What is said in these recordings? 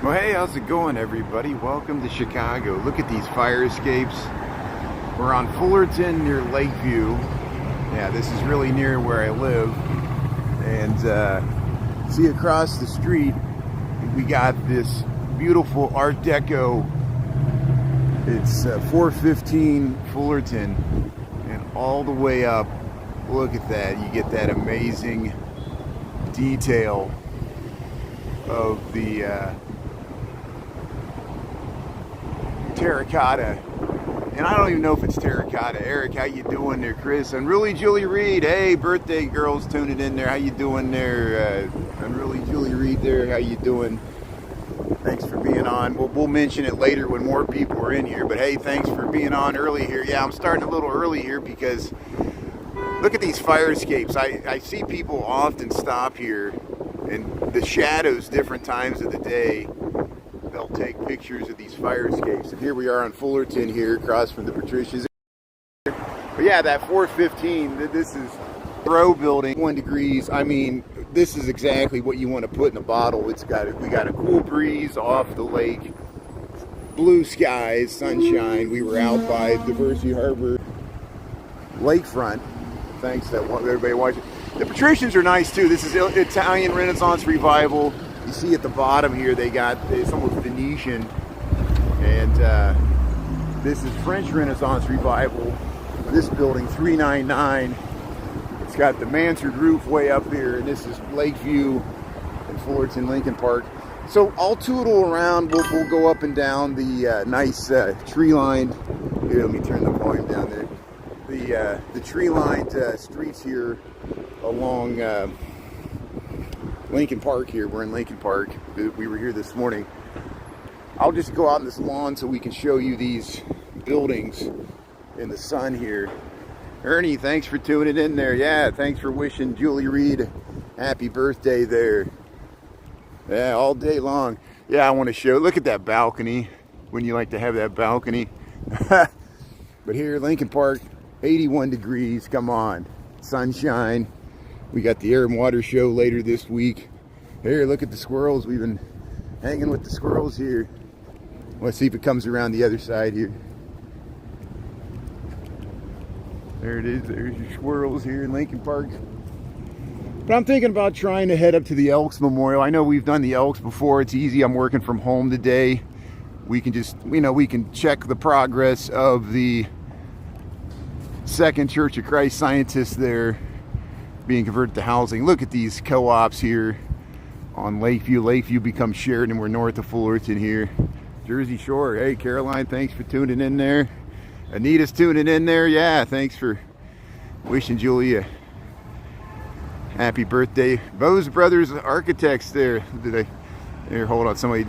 Well, hey, how's it going, everybody? Welcome to Chicago. Look at these fire escapes. We're on Fullerton near Lakeview. Yeah, this is really near where I live. And see across the street, we got this beautiful Art Deco. It's 415 Fullerton, and all the way up, look at that. You get that amazing detail of the terracotta, and I don't even know if it's terracotta. Eric, how you doing there? Chris, Unruly Julie Reed, hey, birthday girls tuning in there, how you doing there? Unruly Julie Reed there, how you doing? Thanks for being on. We'll mention it later when more people are in here, but hey, thanks for being on early here. Yeah, I'm starting a little early here because look at these fire escapes. I see people often stop here, and the shadows different times of the day, they'll take pictures of these fire escapes. And here we are on Fullerton here, across from the Patricia's. But yeah, that 415, this is row building, 1 degrees. I mean, this is exactly what you want to put in a bottle. We got a cool breeze off the lake, blue skies, sunshine. We were out by Diversity Harbor lakefront. Thanks to everybody watching. The Patricians are nice too. This is Italian Renaissance Revival. You see at the bottom here, it's almost Venetian, and this is French Renaissance Revival. This building, 399. It's got the mansard roof way up here, and this is Lakeview and Fullerton, Lincoln Park. So I'll tootle around. We'll go up and down the nice tree-lined. Here, let me turn the volume down there. The tree-lined streets here along Lincoln Park here. We're in Lincoln Park. We were here this morning. I'll just go out in this lawn so we can show you these buildings in the sun here. Ernie, thanks for tuning in there. Yeah, thanks for wishing Julie Reed happy birthday there. Yeah, all day long. Yeah, I want to show. Look at that balcony. Wouldn't you like to have that balcony? But here, Lincoln Park, 81 degrees. Come on. Sunshine. We got the Air and Water show later this week. Here, look at the squirrels. We've been hanging with the squirrels here. Let's see if it comes around the other side here. There it is. There's your squirrels here in Lincoln Park. But I'm thinking about trying to head up to the Elks Memorial. I know we've done the Elks before. It's easy. I'm working from home today. We can just, we can check the progress of the Second Church of Christ scientists there being converted to housing. Look at these co-ops here on Lakeview. Lakeview becomes Sheridan. We're north of Fullerton here. Jersey Shore. Hey, Caroline, thanks for tuning in there. Anita's tuning in there. Yeah, thanks for wishing Julia happy birthday. Bose Brothers Architects there. Here, hold on, somebody.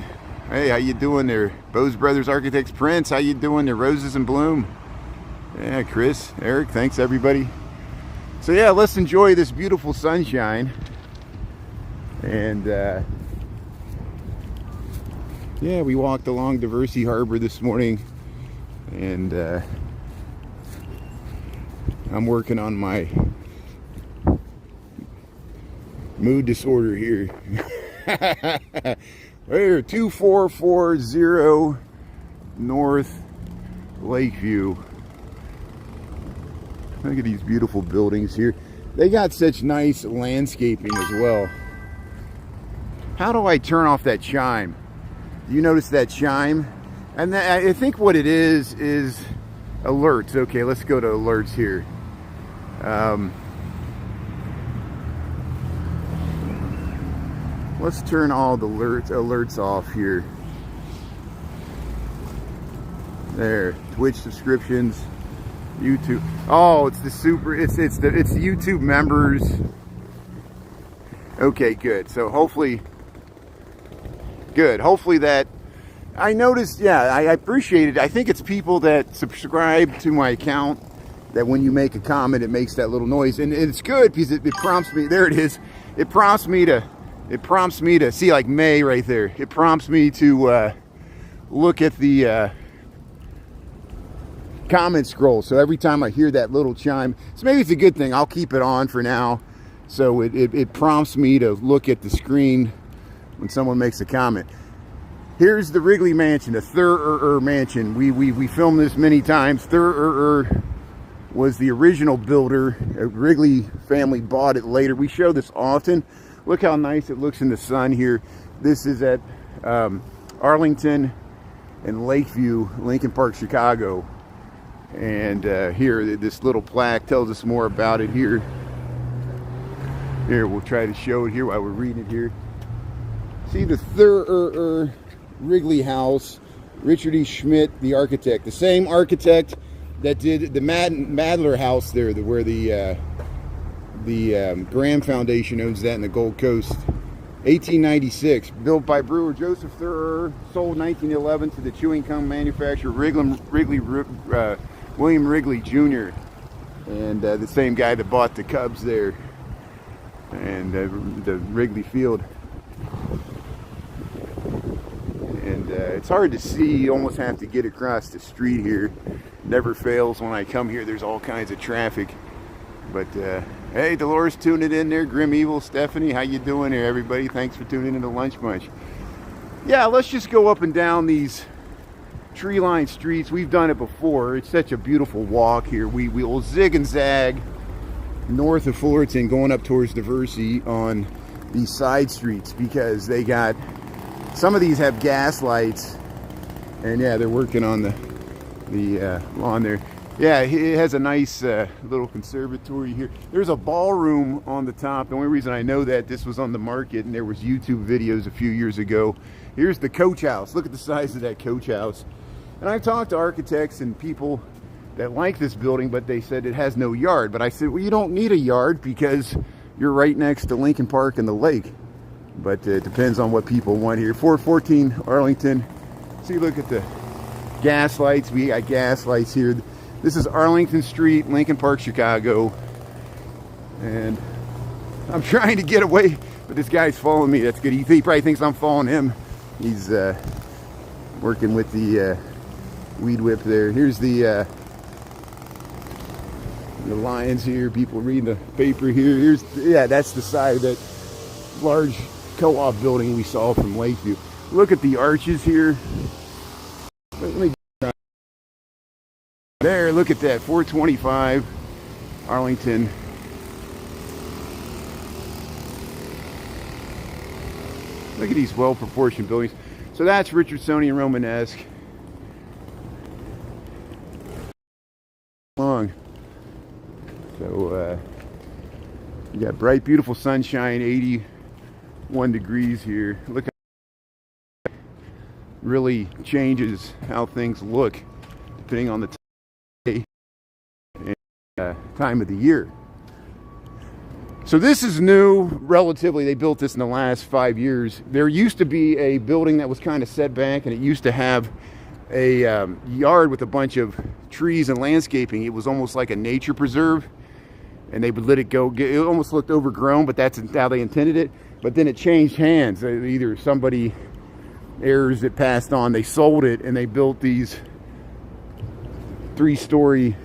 Hey, how you doing there? Bose Brothers Architects. Prince, how you doing there? Roses in Bloom. Yeah, Chris, Eric, thanks everybody. So yeah, let's enjoy this beautiful sunshine. And yeah, we walked along Diversity Harbor this morning, and I'm working on my mood disorder here. Here, 2440 North Lakeview. Look at these beautiful buildings here. They got such nice landscaping as well. How do I turn off that chime? Do you notice that chime? And I think what it is alerts. Okay, let's go to alerts here. Let's turn all the alerts off here. There, Twitch subscriptions. YouTube. Oh, it's the YouTube members. Okay, good. So hopefully that I noticed. Yeah, I appreciate it. I think it's people that subscribe to my account that when you make a comment, it makes that little noise, and it's good because it prompts me. There it is. It prompts me to see, like May right there. It prompts me to look at the comment scroll. So every time I hear that little chime, so maybe it's a good thing. I'll keep it on for now. So it prompts me to look at the screen when someone makes a comment. Here's the Wrigley Mansion, the Thur Mansion. We filmed this many times. Thur was the original builder. A Wrigley family bought it later. We show this often. Look how nice it looks in the sun here. This is at Arlington and Lakeview, Lincoln Park, Chicago. And here, this little plaque tells us more about it here. Here, we'll try to show it here while we're reading it here. See the Thur Wrigley House, Richard E. Schmidt, the architect. The same architect that did the Madler House there, where the Graham Foundation owns that in the Gold Coast. 1896, built by brewer Joseph Thur, sold 1911 to the chewing gum manufacturer William Wrigley Jr. And the same guy that bought the Cubs there and the Wrigley Field. And it's hard to see. You almost have to get across the street here. Never fails when I come here. There's all kinds of traffic. But hey, Dolores tuning in there. Grim Evil, Stephanie, how you doing here, everybody? Thanks for tuning in to Lunch Bunch. Yeah, let's just go up and down these tree-lined streets. We've done it before. It's such a beautiful walk here. We will zig and zag north of Fullerton, going up towards Diversey on these side streets because they got, some of these have gas lights, and yeah, they're working on the lawn there. Yeah, it has a nice little conservatory here. There's a ballroom on the top. The only reason I know that, this was on the market and there was YouTube videos a few years ago. Here's the coach house. Look at the size of that coach house. And I've talked to architects and people that like this building, but they said it has no yard. But I said, well, you don't need a yard because you're right next to Lincoln Park and the lake. But it depends on what people want here. 414 Arlington. See, look at the gas lights. We got gas lights here. This is Arlington Street, Lincoln Park, Chicago. And I'm trying to get away, but this guy's following me. That's good. He probably thinks I'm following him. He's working with the weed whip there. Here's the Lions here. People reading the paper here. Here's, yeah, that's the side of that large co-op building we saw from Lakeview. Look at the arches here. Let me there, look at that, 425 Arlington. Look at these well-proportioned buildings. So that's Richardsonian Romanesque. Long. So you got bright, beautiful sunshine, 81 degrees here. Look how it really changes how things look depending on the day and time of the year. So this is new, relatively. They built this in the last 5 years. There used to be a building that was kind of set back, and it used to have a yard with a bunch of trees and landscaping. It was almost like a nature preserve, and they would let it go. It almost looked overgrown, but that's how they intended it. But then it changed hands. Either somebody, heirs that passed on, they sold it, and they built these 3-story,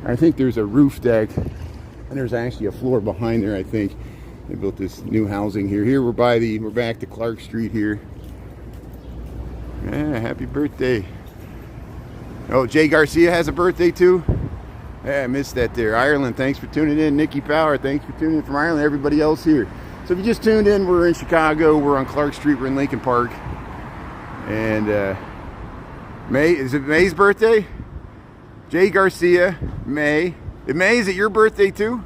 I think there's a roof deck, and there's actually a floor behind there. I think they built this new housing here. Here we're back to Clark Street here. Yeah, happy birthday. Oh, Jay Garcia has a birthday too? Yeah, I missed that there. Ireland, thanks for tuning in. Nikki Power, thanks for tuning in from Ireland. Everybody else here. So if you just tuned in, we're in Chicago. We're on Clark Street. We're in Lincoln Park. And May, is it May's birthday? Jay Garcia, May. May, is it your birthday too?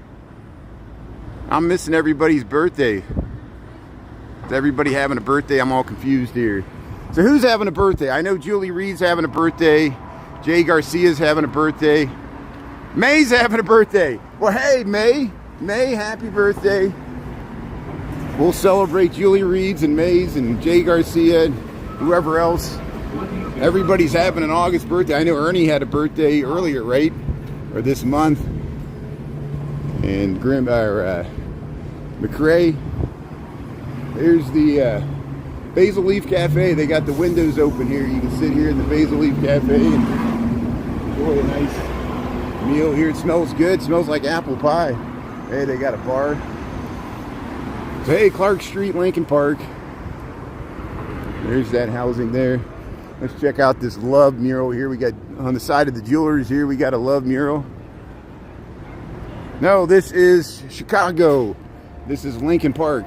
I'm missing everybody's birthday. Is everybody having a birthday? I'm all confused here. So who's having a birthday? I know Julie Reed's having a birthday. Jay Garcia's having a birthday. May's having a birthday. Well, hey, May. May, happy birthday. We'll celebrate Julie Reed's and May's and Jay Garcia and whoever else. Everybody's having an August birthday. I know Ernie had a birthday earlier, right? Or this month. And McRae. There's the Basil Leaf Cafe. They got the windows open here. You can sit here in the Basil Leaf Cafe and enjoy a nice meal here. It smells good. It smells like apple pie. Hey, they got a bar. So hey, Clark Street, Lincoln Park. There's that housing there. Let's check out this love mural here. We got on the side of the jewelers here, we got a love mural. No, this is Chicago. This is Lincoln Park.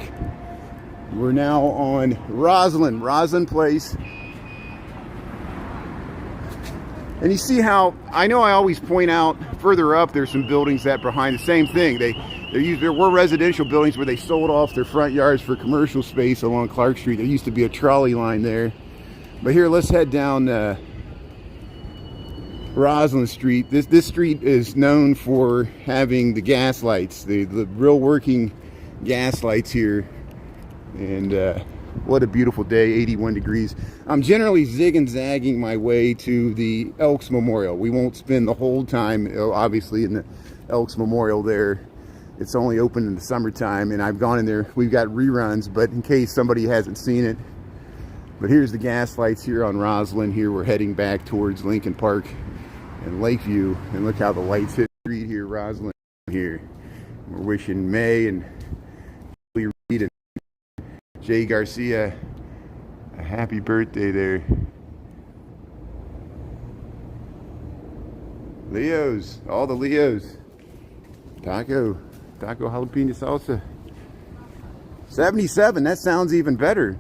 We're now on Roslyn Place. And you see how, I know I always point out further up there's some buildings that behind the same thing. There were residential buildings where they sold off their front yards for commercial space along Clark Street. There used to be a trolley line there. But here, let's head down Roslyn Street. This street is known for having the Gaslights, the real working Gaslights here. And what a beautiful day, 81 degrees. I'm generally zig and zagging my way to the Elks Memorial. We won't spend the whole time, obviously, in the Elks Memorial there. It's only open in the summertime, and I've gone in there. We've got reruns, but in case somebody hasn't seen it. But here's the Gaslights here on Roslyn. Here we're heading back towards Lincoln Park and Lakeview. And look how the lights hit the street here, Roslyn here. We're wishing May and Reed and Jay Garcia a happy birthday there. Leos, all the Leos. Taco jalapeno salsa. 77, that sounds even better.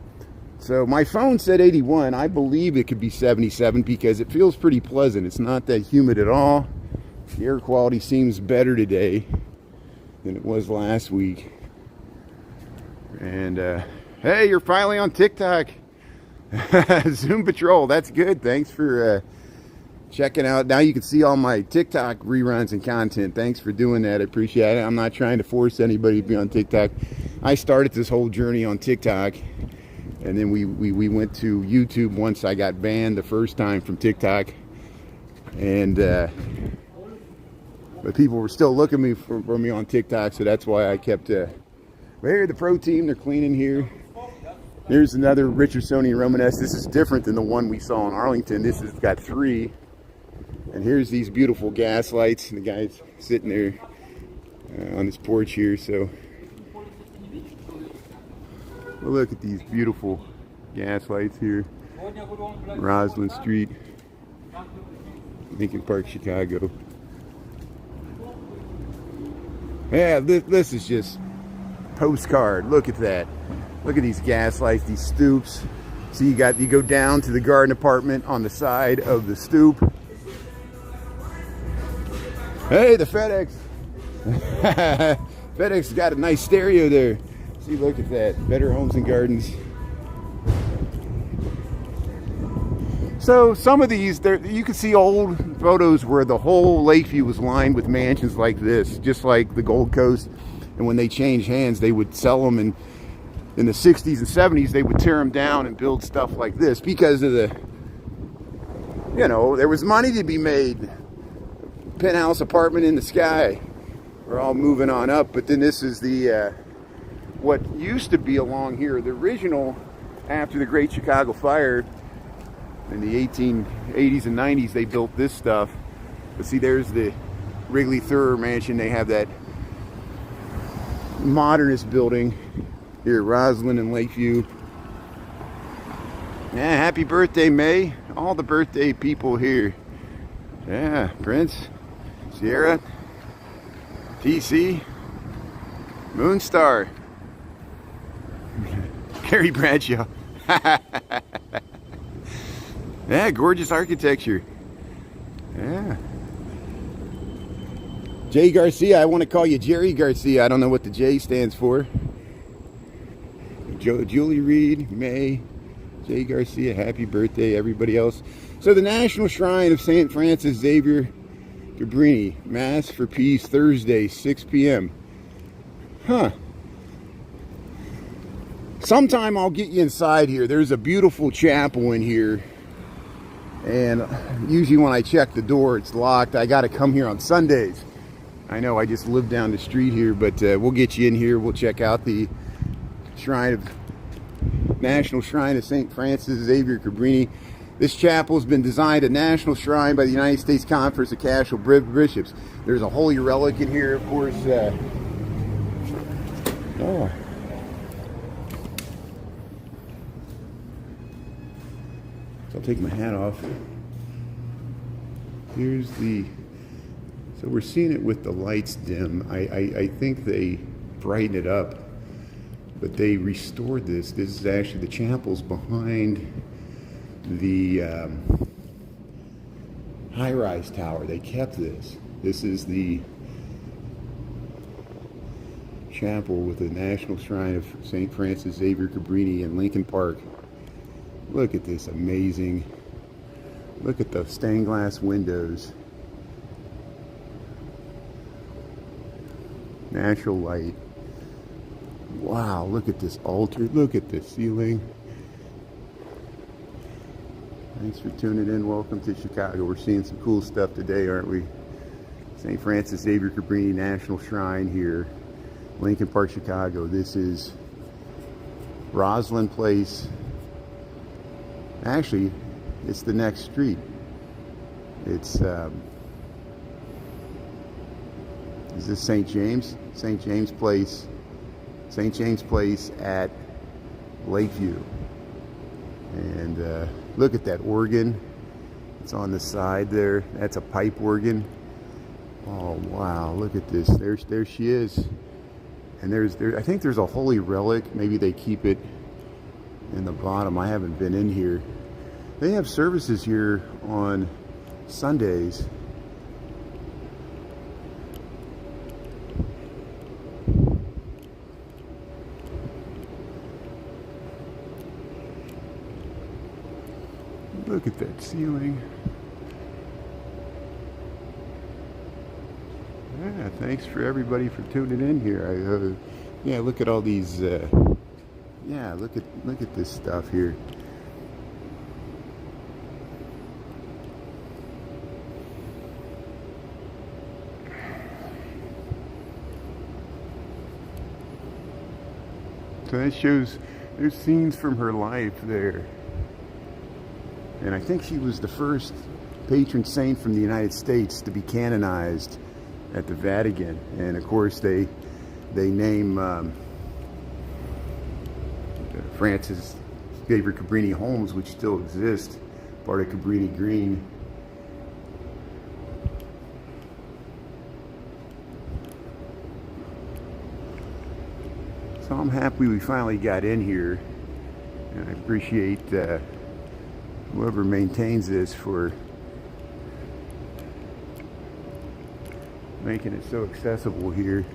So my phone said 81. I believe it could be 77 because it feels pretty pleasant. It's not that humid at all. The air quality seems better today than it was last week. And hey, you're finally on TikTok. Zoom Patrol, that's good. Thanks for checking out. Now you can see all my TikTok reruns and content. Thanks for doing that. I appreciate it. I'm not trying to force anybody to be on TikTok. I started this whole journey on TikTok, and then we went to YouTube once I got banned the first time from TikTok. And but people were still looking for me on TikTok, so that's why I kept but here, the pro team, they're cleaning here. Here's another Richardsonian Romanesque. This is different than the one we saw in Arlington. This has got 3. And here's these beautiful Gaslights. And the guy's sitting there on his porch here. So well, look at these beautiful Gaslights here. Roslyn Street, Lincoln Park, Chicago. Yeah, this is just postcard. Look at that. Look at these Gaslights, these stoops. So you go down to the garden apartment on the side of the stoop. Hey, the FedEx. FedEx got a nice stereo there. See, look at that. Better Homes and Gardens. So some of these, you can see old photos where the whole Lakeview was lined with mansions like this, just like the Gold Coast. And when they changed hands, they would sell them, and in the 60s and 70s, they would tear them down and build stuff like this because of the, there was money to be made. Penthouse apartment in the sky. We're all moving on up, but then this is the, what used to be along here, the original, after the Great Chicago Fire in the 1880s and 90s, they built this stuff. But see, there's the Wrigley Thurr Mansion. They have that modernist building here at Roslyn and Lakeview. Yeah, happy birthday, May. All the birthday people here. Yeah, Prince, Sierra, TC, Moonstar, Carrie Bradshaw. Yeah, gorgeous architecture. Yeah. Jay Garcia, I want to call you Jerry Garcia. I don't know what the J stands for. Julie Reed, May, Jay Garcia, happy birthday, everybody else. So the National Shrine of St. Francis Xavier Cabrini, Mass for Peace, Thursday, 6 p.m. Huh. Sometime I'll get you inside here. There's a beautiful chapel in here. And usually when I check the door, it's locked. I got to come here on Sundays. I know I just live down the street here, but we'll get you in here. We'll check out the National Shrine of St. Francis Xavier Cabrini. This chapel has been designed a national shrine by the United States Conference of Casual Bishops. There's a holy relic in here, of course. I'll take my hat off. Here's the, so we're seeing it with the lights dim. I think they brighten it up, but they restored this. This is actually the chapel's behind the high-rise tower. They kept this. This is the chapel with the National Shrine of St. Francis Xavier Cabrini in Lincoln Park. Look at this, amazing. Look at the stained glass windows. Natural light. Wow, look at this altar. Look at this ceiling. Thanks for tuning in. Welcome to Chicago. We're seeing some cool stuff today, aren't we? St. Francis Xavier Cabrini National Shrine here, Lincoln Park, Chicago. This is Roslyn Place. Actually, it's the next street. It's is this St. James? St. James Place. St. James Place at Lakeview. And look at that organ. It's on the side there. That's a pipe organ. Oh wow! Look at this. There she is. And I think there's a holy relic. Maybe they keep it in the bottom. I haven't been in here. They have services here on Sundays. Look at that ceiling. Yeah, thanks for everybody for tuning in here. Yeah, look at all these. Yeah, look at this stuff here. So that shows there's scenes from her life there. And I think she was the first patron saint from the United States to be canonized at the Vatican. And of course they name Francis Xavier Cabrini homes, which still exist, part of Cabrini Green. So I'm happy we finally got in here, and I appreciate whoever maintains this for making it so accessible here.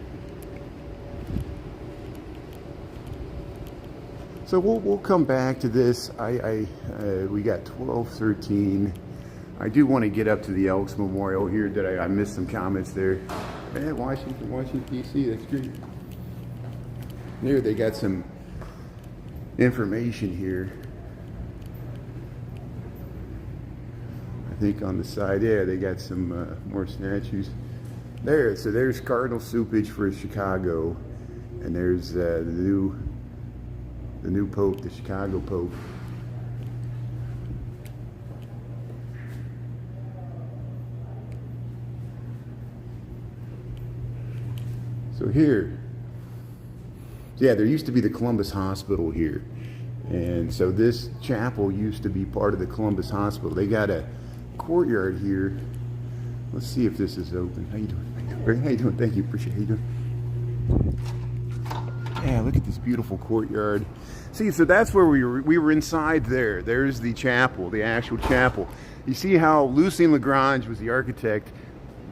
So we'll come back to this. We got 12:13. I do want to get up to the Elks Memorial here. I missed some comments there. Yeah, Washington, D.C. That's great. Here they got some information here. I think on the side, yeah, they got some more statues. There, so there's Cardinal Supage for Chicago, and there's the new Pope, the Chicago Pope. So here, yeah, there used to be the Columbus Hospital here, and so this chapel used to be part of the Columbus Hospital. They got a courtyard here. Let's see if this is open. How you doing? How you doing? Thank you. Appreciate it. How you doing? Yeah, look at this beautiful courtyard. See, so that's where we were inside there. There's the chapel, the actual chapel. You see how Lucien Lagrange was the architect.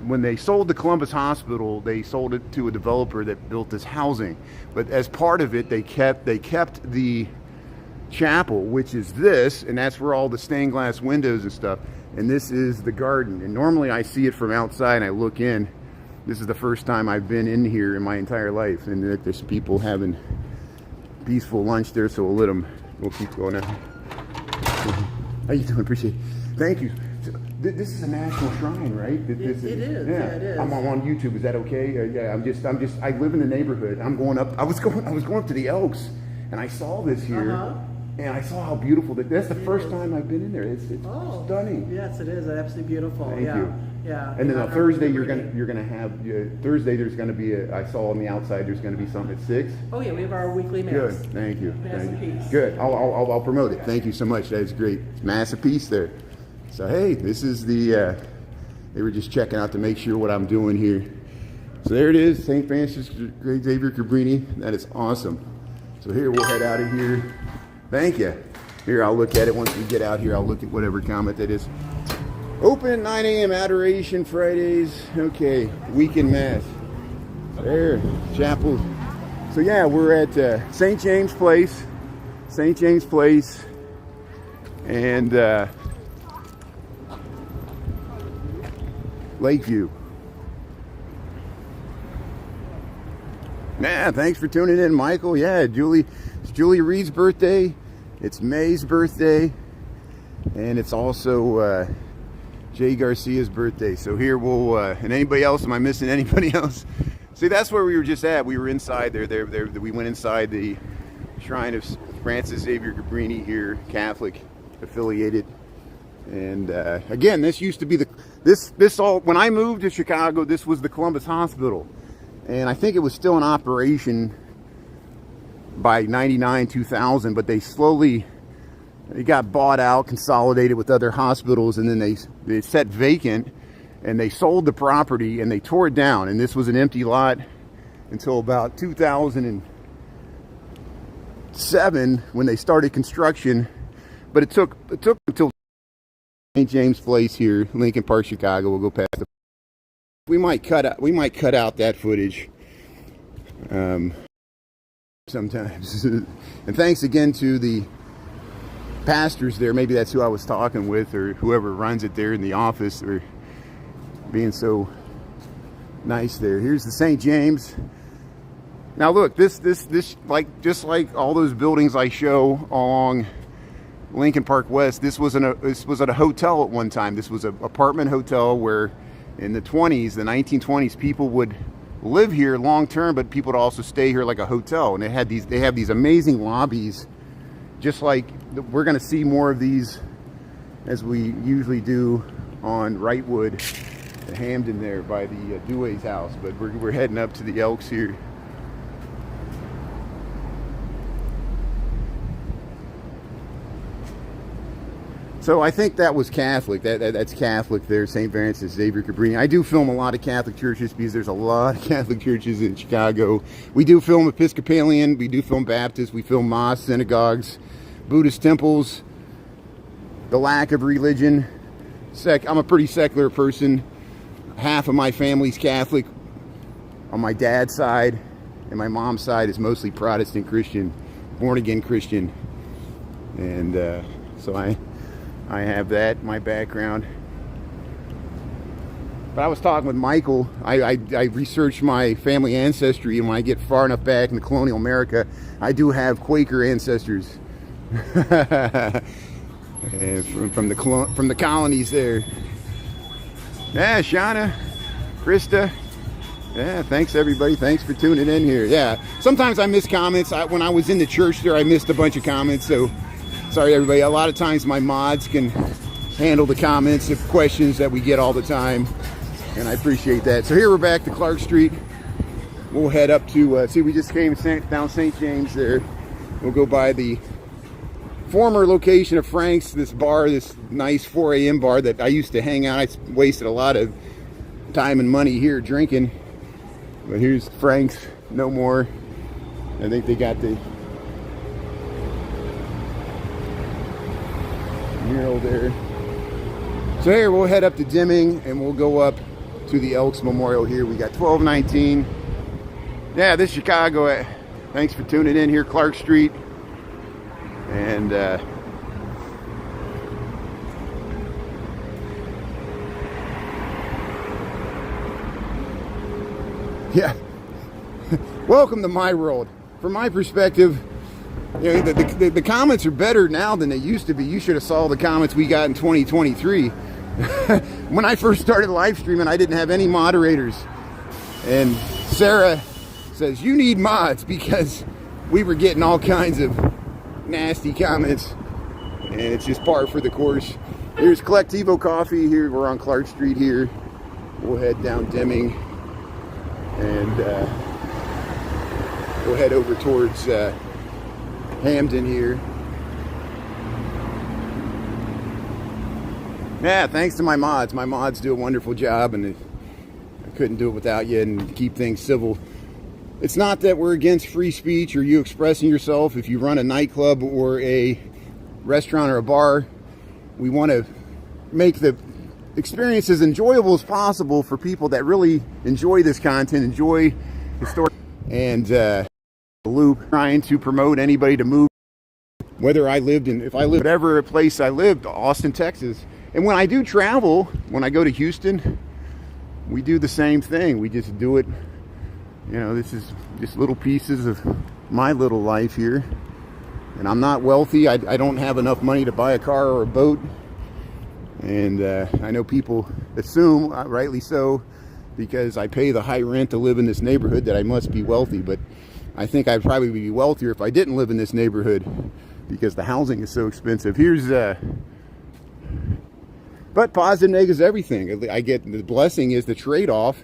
When they sold the Columbus Hospital, they sold it to a developer that built this housing. But as part of it, they kept the chapel, which is this, and that's where all the stained glass windows and stuff. And this is the garden. And normally I see it from outside and I look in. This is the first time I've been in here in my entire life. And there's people having peaceful lunch there, so we'll keep going now. How you doing? Appreciate it. Thank you. This is a national shrine, right? It is. Yeah, it is. I'm on YouTube. Is that okay? Yeah. I live in the neighborhood. I'm going up. I was going up to the Elks, and I saw this here, and I saw how beautiful that's the first time I've been in there. It's stunning. Yes, it is. Absolutely beautiful. Thank you. Yeah. And then on Yeah, Thursday we're you're gonna have Thursday. There's gonna be I saw on the outside there's gonna be something at 6. Oh yeah, we have our weekly mass. Good, thank you. Mass Thank of you. peace. Good. I'll promote it. Thank you so much. That is great. Mass of peace there. So hey, this is the. They were just checking out to make sure what I'm doing here. So there it is, St. Francis Xavier Cabrini. That is awesome. So here we'll head out of here. Thank you. Here I'll look at it once we get out here. I'll look at whatever comment that is. Open at 9 a.m. Adoration Fridays. Okay, weekend mass. There, chapel. So yeah, we're at St. James Place. St. James Place. And Lakeview. Yeah, thanks for tuning in, Michael. Yeah, it's Julie Reed's birthday. It's May's birthday. And it's also Jay Garcia's birthday. So here we'll, and anybody else, am I missing anybody else? See, that's where we were just at. We were inside there. We went inside the Shrine of Francis Xavier Cabrini here, Catholic affiliated. And again, this used to be this all, when I moved to Chicago, this was the Columbus Hospital. And I think it was still in operation by 99, 2000, but it got bought out, consolidated with other hospitals, and then they set vacant, and they sold the property and they tore it down. And this was an empty lot until about 2007 when they started construction. But it took until St. James Place here, Lincoln Park, Chicago. We'll go past the. We might cut out that footage sometimes. And thanks again to the pastors there. Maybe that's who I was talking with, or whoever runs it there in the office, or being so nice there. Here's the St. James. Now look, this like just like all those buildings I show along Lincoln Park West, this was at a hotel at one time. This was an apartment hotel where in the 1920s, people would live here long term, but people would also stay here like a hotel. And they have these amazing lobbies, just like we're going to see more of these as we usually do on Wrightwood, Hamden there by the Dway's house. But we're heading up to the Elks here. So I think that was Catholic. That's Catholic there, St. Francis Xavier Cabrini. I do film a lot of Catholic churches because there's a lot of Catholic churches in Chicago. We do film Episcopalian, we do film Baptist, we film mosques, synagogues, Buddhist temples, the lack of religion. I'm a pretty secular person. Half of my family's Catholic on my dad's side, and my mom's side is mostly Protestant Christian, born-again Christian. And so I have that, my background. But I was talking with Michael. I researched my family ancestry, and when I get far enough back into colonial America, I do have Quaker ancestors. from the colonies there. Yeah, Shauna, Krista. Yeah, thanks everybody. Thanks for tuning in here. Yeah, sometimes I miss comments. When I was in the church there, I missed a bunch of comments, so sorry everybody. A lot of times my mods can handle the comments of questions that we get all the time, and I appreciate that. So here we're back to Clark Street. We'll head up to, see, we just came down St. James there. We'll go by the former location of Frank's, this bar, this nice 4 a.m. bar that I used to hang out. I wasted a lot of time and money here drinking. But here's Frank's, no more. I think they got the mural there. So here we'll head up to Deming and we'll go up to the Elks Memorial here. We got 1219. Yeah, this is Chicago. Thanks for tuning in here, Clark Street. And yeah, welcome to my world. From my perspective, you know, the comments are better now than they used to be. You should have saw the comments we got in 2023. When I first started live streaming, I didn't have any moderators. And Sarah says, you need mods, because we were getting all kinds of nasty comments. And it's just par for the course. Here's Collectivo Coffee. Here, we're on Clark Street here. we'll head down Deming and we'll head over towards Hamden here. Yeah, thanks to my mods. My mods do a wonderful job, and I couldn't do it without you, and keep things civil. It's not that we're against free speech or you expressing yourself. If you run a nightclub or a restaurant or a bar, we want to make the experience as enjoyable as possible for people that really enjoy this content, enjoy historic, and loop, trying to promote anybody to move. Whether I lived in, if I lived whatever place I lived, Austin, Texas. And when I do travel, when I go to Houston, we do the same thing. We just do it, you know, this is just little pieces of my little life here. And I'm not wealthy. I don't have enough money to buy a car or a boat. And I know people assume, rightly so, because I pay the high rent to live in this neighborhood, that I must be wealthy. But I think I'd probably be wealthier if I didn't live in this neighborhood, because the housing is so expensive. Here's but positive, negatives, everything. I get, the blessing is, the trade-off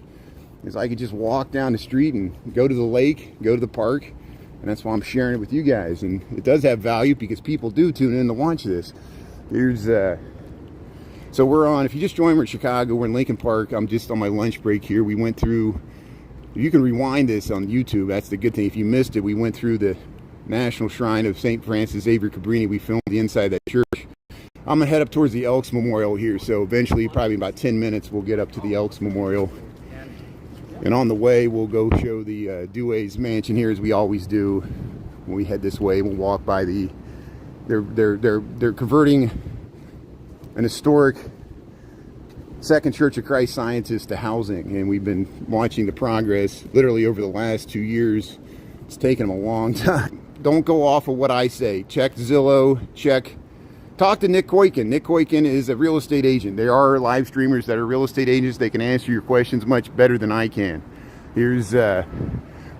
is I could just walk down the street and go to the lake, go to the park, and that's why I'm sharing it with you guys. And it does have value because people do tune in to watch this. Here's so we're on, if you just joined, we're in Chicago, we're in Lincoln Park. I'm just on my lunch break here. We went through, you can rewind this on YouTube, that's the good thing. If you missed it, we went through the National Shrine of St. Francis Xavier Cabrini. We filmed the inside of that church. I'm gonna head up towards the Elks Memorial here, so eventually, probably about 10 minutes, we'll get up to the Elks Memorial. And on the way, we'll go show the Dway's mansion here, as we always do when we head this way. We'll walk by the, they're converting an historic Second Church of Christ Scientist to housing, and we've been watching the progress literally over the last 2 years. It's taken them a long time. Don't go off of what I say. Check Zillow, talk to Nick Koiken. Nick Koiken is a real estate agent. There are live streamers that are real estate agents. They can answer your questions much better than I can. Here's,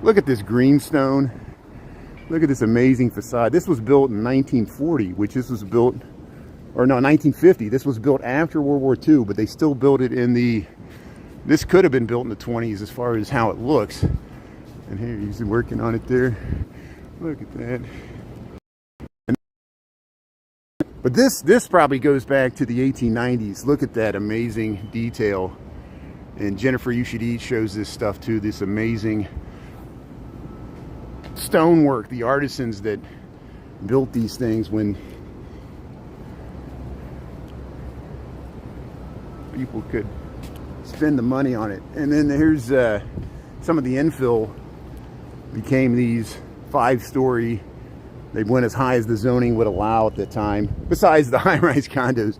look at this greenstone. Look at this amazing facade. This was built in 1940, which this was built, or no, 1950. This was built after World War II, but they still built it in the, this could have been built in the 20s as far as how it looks. And here he's working on it there. Look at that. But this probably goes back to the 1890s. Look at that amazing detail. And Jennifer You Should Eat shows this stuff too, this amazing stonework, the artisans that built these things when people could spend the money on it. And then here's some of the infill became these 5-story, they went as high as the zoning would allow at the time, besides the high-rise condos.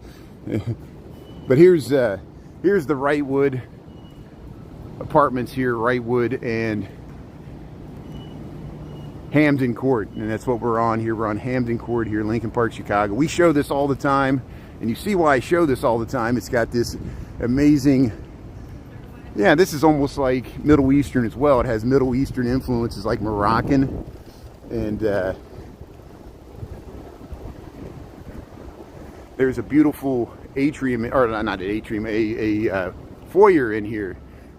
But here's the Wrightwood apartments here, Wrightwood and Hamden Court, and that's what we're on here. We're on Hamden Court here, Lincoln Park, Chicago. We show this all the time, and you see why I show this all the time. It's got this amazing, yeah, this is almost like Middle Eastern as well. It has Middle Eastern influences like Moroccan, and there's a beautiful atrium, or not an atrium, a foyer in here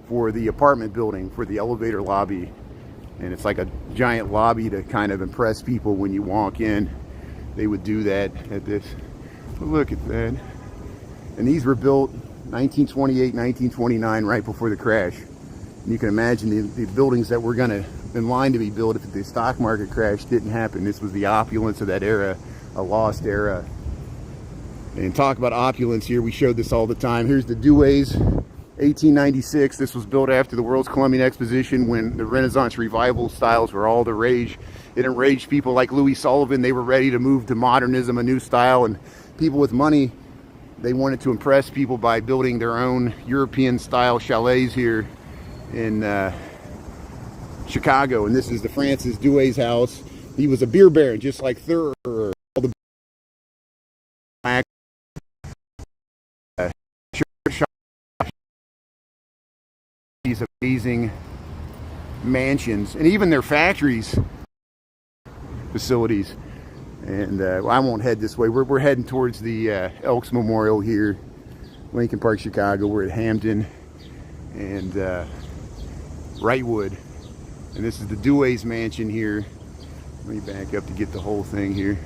for the apartment building, for the elevator lobby. And it's like a giant lobby to kind of impress people when you walk in. They would do that at this. But look at that. And these were built 1928, 1929, right before the crash. And you can imagine the buildings that were gonna in line to be built if the stock market crash didn't happen. This was the opulence of that era, a lost era. And talk about opulence here, we showed this all the time. Here's the Dway's, 1896. This was built after the World's Columbian Exposition, when the Renaissance revival styles were all the rage. It enraged people like Louis Sullivan. They were ready to move to modernism, a new style, and people with money, they wanted to impress people by building their own European style chalets here in Chicago. And this is the Francis Dway's house. He was a beer baron, just like Thurr. All the these amazing mansions, and even their factories, facilities. And I won't head this way. We're heading towards the Elks Memorial here, Lincoln Park, Chicago. We're at Hamden. and Wrightwood. And this is the Dway's mansion here. Let me back up to get the whole thing here.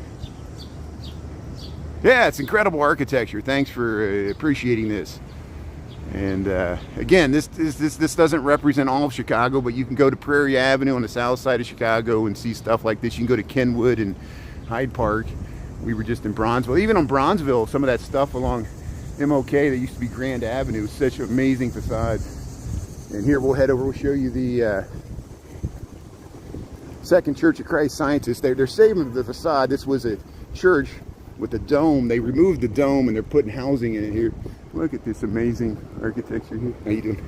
Yeah, it's incredible architecture. Thanks for appreciating this. And again, this doesn't represent all of Chicago, but you can go to Prairie Avenue on the south side of Chicago and see stuff like this. You can go to Kenwood and Hyde Park. We were just in Bronzeville. Even on Bronzeville, some of that stuff along MOK that used to be Grand Avenue, such amazing facades. And here we'll head over, we'll show you the Second Church of Christ Scientists. They're saving the facade. This was a church with a dome. They removed the dome and they're putting housing in it here. Look at this amazing architecture here. How you doing?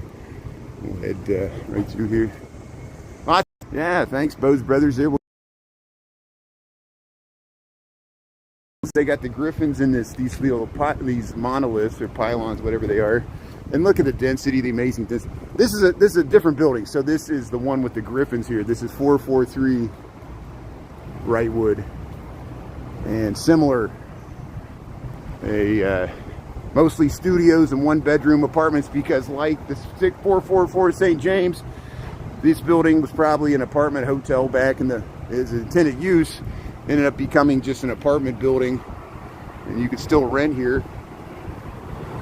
We'll head right through here. Yeah, thanks, Bose Brothers there. They got the griffins in these monoliths or pylons, whatever they are. And look at the density, the amazing density. This is a different building. So this is the one with the griffins here. This is 443 Wrightwood. And similar, mostly studios and one-bedroom apartments, because like the 444 St. James, this building was probably an apartment hotel back in its intended use. Ended up becoming just an apartment building, and you can still rent here.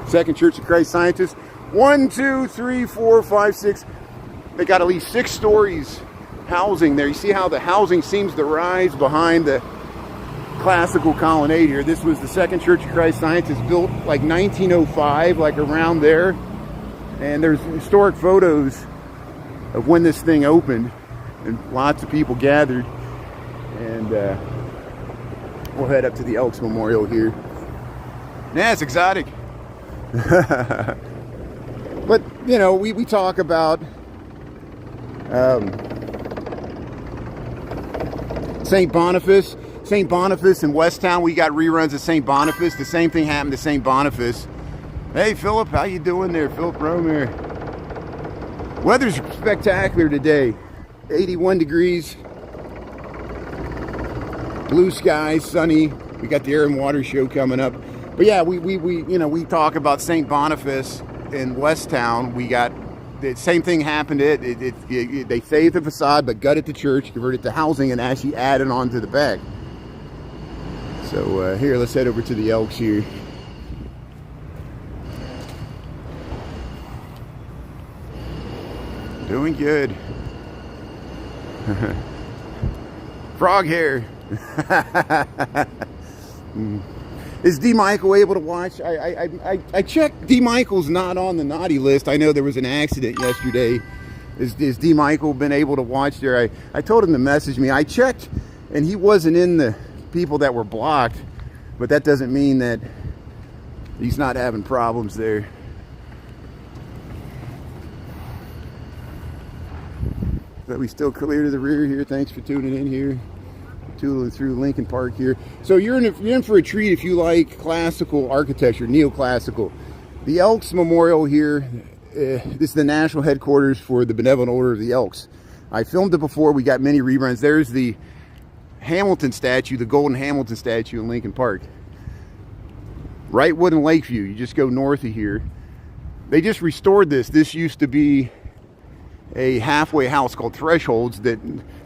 Second Church of Christ Scientists. 1, 2, 3, 4, 5, 6. They got at least 6 stories housing there. You see how the housing seems to rise behind the classical colonnade here. This was the Second Church of Christ Scientists, built like 1905, like around there. And there's historic photos of when this thing opened, and lots of people gathered. And we'll head up to the Elks Memorial here. Yeah, it's exotic. But, you know, we talk about St. Boniface. St. Boniface in Westtown, we got reruns of St. Boniface. The same thing happened to St. Boniface. Hey, Philip, how you doing there? Philip Rome here. Weather's spectacular today. 81 degrees. Blue skies, sunny. We got the Air and Water Show coming up. But yeah, we talk about St. Boniface in Westtown. We got the same thing happened. They saved the facade, but gutted the church, converted it to housing, and actually added on to the back. So here, let's head over to the Elks here. Doing good. Frog hair. Is D. Michael able to watch? I checked. D. Michael's not on the naughty list. I know there was an accident yesterday. Is D. Michael been able to watch there? I told him to message me. I checked, and he wasn't in the people that were blocked, but that doesn't mean that he's not having problems there. But we still clear to the rear here. Thanks for tuning in here. Tooling through Lincoln Park here. So you're in for a treat if you like classical architecture, neoclassical. The Elks Memorial here, this is the national headquarters for the Benevolent Order of the Elks. I filmed it before. We got many reruns. There's the Hamilton statue, the golden Hamilton statue in Lincoln Park. Wrightwood and Lakeview, you just go north of here. They just restored this. This used to be a halfway house called Thresholds. That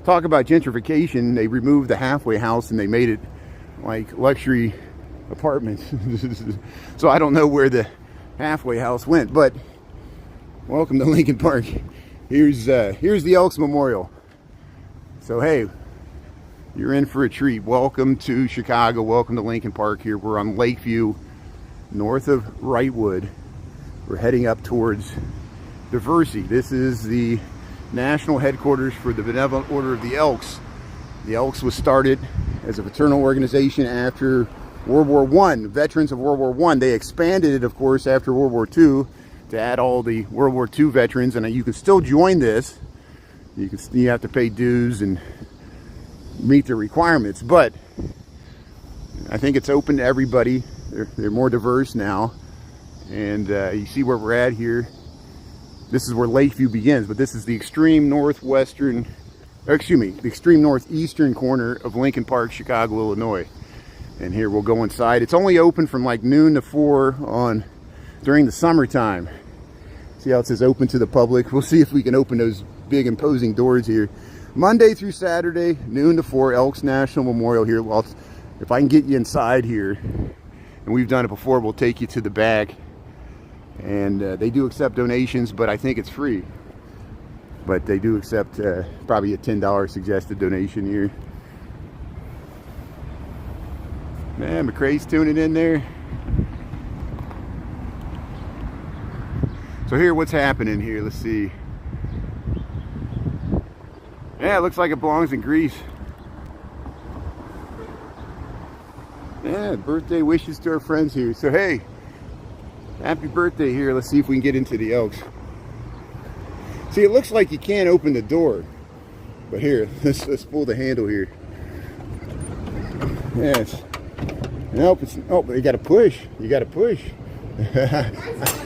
talk about gentrification. They removed the halfway house and they made it like luxury apartments. So I don't know where the halfway house went, but welcome to Lincoln Park. Here's the Elks Memorial. So hey, you're in for a treat. Welcome to Chicago. Welcome to Lincoln Park here. We're on Lakeview, north of Wrightwood. We're heading up towards Diversey. This is the national headquarters for the Benevolent Order of the Elks. The Elks was started as a fraternal organization after World War I, veterans of World War I. They expanded it, of course, after World War II to add all the World War II veterans, and you can still join this. You have to pay dues and meet the requirements, but I think it's open to everybody. They're more diverse now, and you see where we're at here. This is where Lakeview begins, but this is the extreme northeastern corner of Lincoln Park, Chicago, Illinois. And here we'll go inside. It's only open from like noon to 4 during the summertime. See how it says open to the public? We'll see if we can open those big imposing doors here. Monday through Saturday, noon to 4, Elks National Memorial here. Well, if I can get you inside here, and we've done it before, we'll take you to the back. And they do accept donations, but I think it's free. But they do accept probably a $10 suggested donation here. Man, McCrae's tuning in there. So here, what's happening here? Let's see. Yeah, it looks like it belongs in Greece. Yeah, birthday wishes to our friends here. So hey, happy birthday here. Let's see if we can get into the Elks. See, it looks like you can't open the door. But here, let's pull the handle here. Yes. Nope, you gotta push. You gotta push.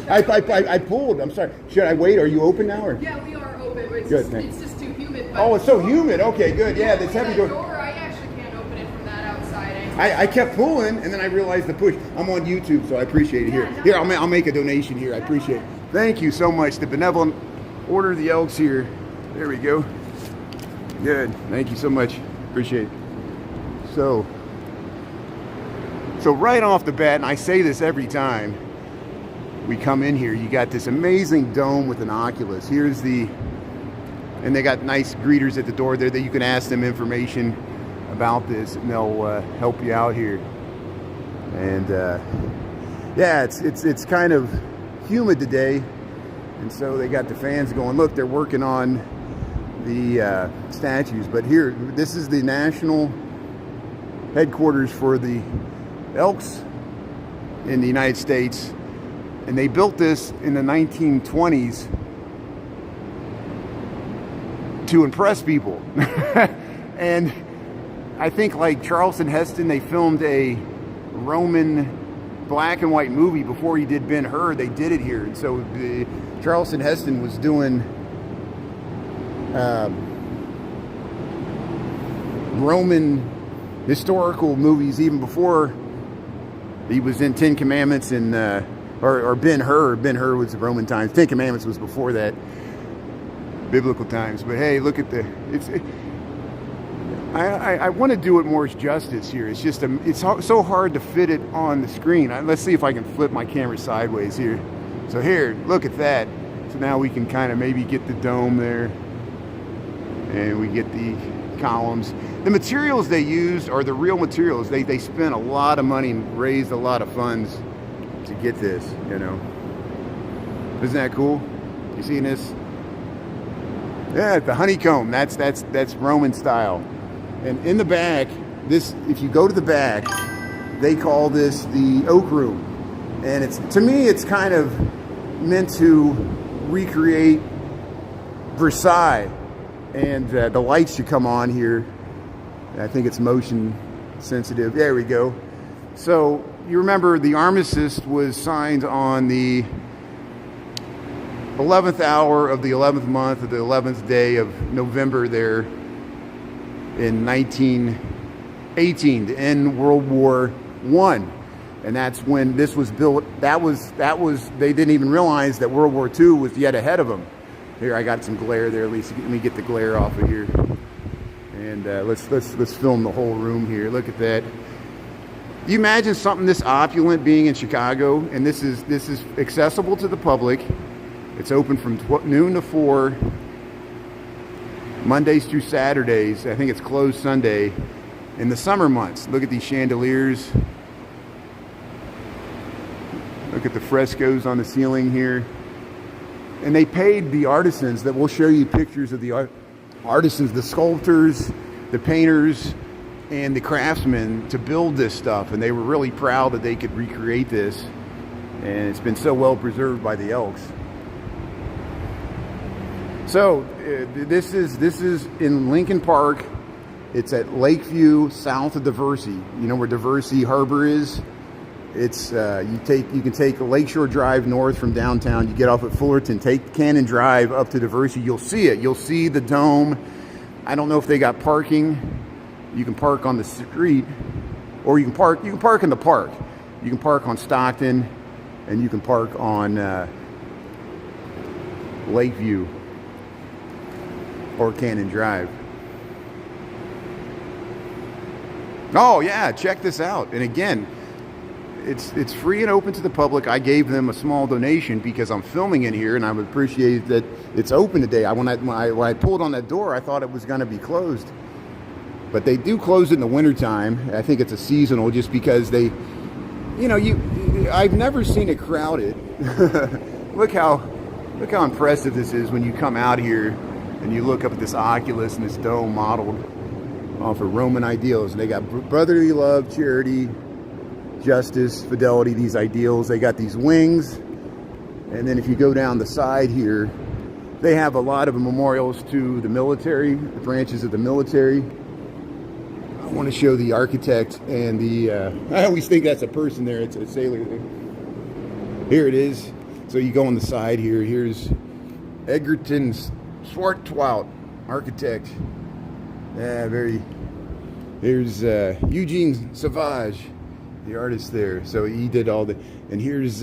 I pulled. I'm sorry. Should I wait? Are you open now? Or? Yeah, we are open. It's Good, it's just too humid. Oh, it's so humid. Okay, good. Yeah, this heavy door. I actually can't open it from that outside. I kept pulling, and then I realized the push. I'm on YouTube, so I appreciate it. Here, I'll make a donation here. I appreciate it. Thank you so much. The benevolent Order of the Elks here. There we go. Good. Thank you so much. Appreciate it. So right off the bat, and I say this every time we come in here, you got this amazing dome with an Oculus. Here's and they got nice greeters at the door there that you can ask them information about this, and they'll help you out here. And yeah, it's kind of humid today, and so they got the fans going. Look, they're working on the statues. But here, this is the national headquarters for the Elks in the United States, and they built this in the 1920s to impress people. And I think, like Charlton Heston, they filmed a Roman black and white movie before he did Ben-Hur. They did it here, and so Charlton Heston was doing Roman historical movies even before he was in Ten Commandments and or Ben-Hur. Ben-Hur was Roman times. Ten Commandments was before that, biblical times. But hey, look at I want to do it more justice here. It's just it's so hard to fit it on the screen. Let's see if I can flip my camera sideways here. So here, look at that. So now we can kind of maybe get the dome there, and we get the columns. The materials they used are the real materials. They spent a lot of money and raised a lot of funds to get this, you know. Isn't that cool? You seeing this? Yeah, the honeycomb. That's Roman style. And in the back, if you go to the back, they call this the Oak Room. And to me, it's kind of meant to recreate Versailles. And the lights should come on here. I think it's motion sensitive. There we go. So you remember the armistice was signed on the 11th hour of the 11th month of the 11th day of November there in 1918 to end World War I. And that's when this was built. That was they didn't even realize that World War II was yet ahead of them. Here, I got some glare there. At least let me get the glare off of here. And let's film the whole room here. Look at that. You imagine something this opulent being in Chicago, and this is accessible to the public. It's open from noon to 4, Mondays through Saturdays. I think it's closed Sunday in the summer months. Look at these chandeliers. Look at the frescoes on the ceiling here. And they paid the artisans, that we'll show you pictures of the artisans, the sculptors, the painters, and the craftsmen to build this stuff. And they were really proud that they could recreate this. And it's been so well preserved by the Elks. So this is in Lincoln Park. It's at Lakeview, south of Diversey. You know where Diversey Harbor is? It's you can take a Lakeshore Drive north from downtown. You get off at Fullerton, take Cannon Drive up to Diversey. You'll see it. You'll see the dome. I don't know if they got parking. You can park on the street, or you can park in the park. You can park on Stockton, and you can park on Lakeview or Cannon Drive. Oh yeah, check this out. And again, it's free and open to the public. I gave them a small donation because I'm filming in here, and I would appreciate that it's open today. When I pulled on that door, I thought it was going to be closed, but they do close it in the wintertime. I think it's a seasonal, just because they, I've never seen it crowded. Look how impressive this is when you come out here and you look up at this Oculus and this dome modeled off of Roman ideals. And they got brotherly love, charity, justice, fidelity, these ideals. They got these wings, and then if you go down the side here, they have a lot of memorials to the military, the branches of the military. I want to show the architect and the I always think that's a person there. It's a sailor there. Here it is. So you go on the side here. Here's Egerton Swartwout, architect. Yeah, very. Here's Eugene Savage, the artist there. So he did all the, and here's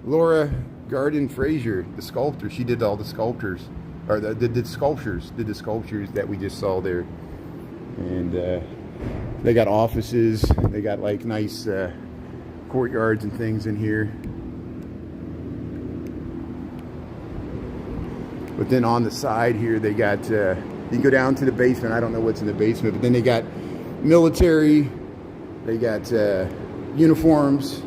Laura Garden Fraser, the sculptor. She did all the sculptures, or did the sculptures that we just saw there. And they got offices. They got like nice courtyards and things in here. But then on the side here, they got, you can go down to the basement. I don't know what's in the basement, but then they got military. They got uniforms,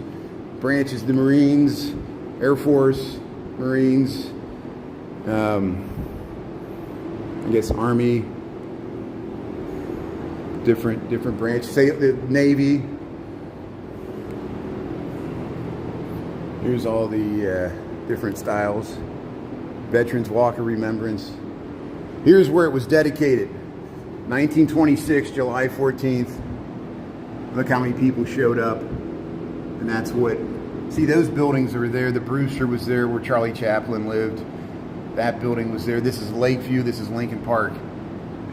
branches, the Marines, Air Force, Marines, I guess Army, different branches, say the Navy. Here's all the different styles. Veterans Walk of Remembrance. Here's where it was dedicated. 1926, July 14th. Look how many people showed up. And that's what, see, those buildings are there. The Brewster was there where Charlie Chaplin lived. That building was there. This is Lakeview. This is Lincoln Park.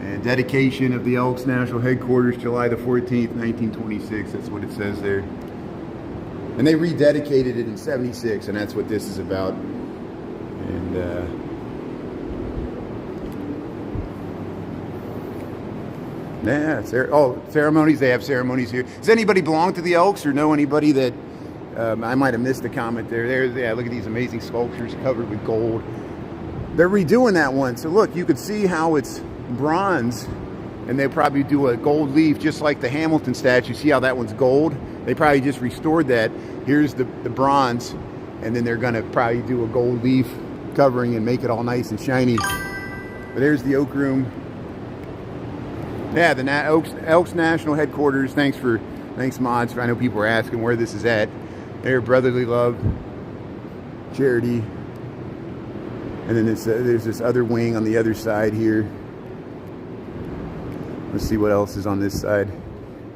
And dedication of the Elks National Headquarters, July the 14th, 1926. That's what it says there. And they rededicated it in 76, and that's what this is about. And yeah, ceremonies. They have ceremonies here. Does anybody belong to the Elks or know anybody that I might have missed a comment there? Yeah, look at these amazing sculptures covered with gold. They're redoing that one. So look, you could see how it's bronze, and they probably do a gold leaf just like the Hamilton statue. See how that one's gold? They probably just restored that. Here's the bronze, and then they're gonna probably do a gold leaf covering and make it all nice and shiny. But there's the Oak Room. Yeah, the Elks National Headquarters. Thanks mods. I know people are asking where this is at. There, brotherly love, charity, and then there's this other wing on the other side here. Let's see what else is on this side.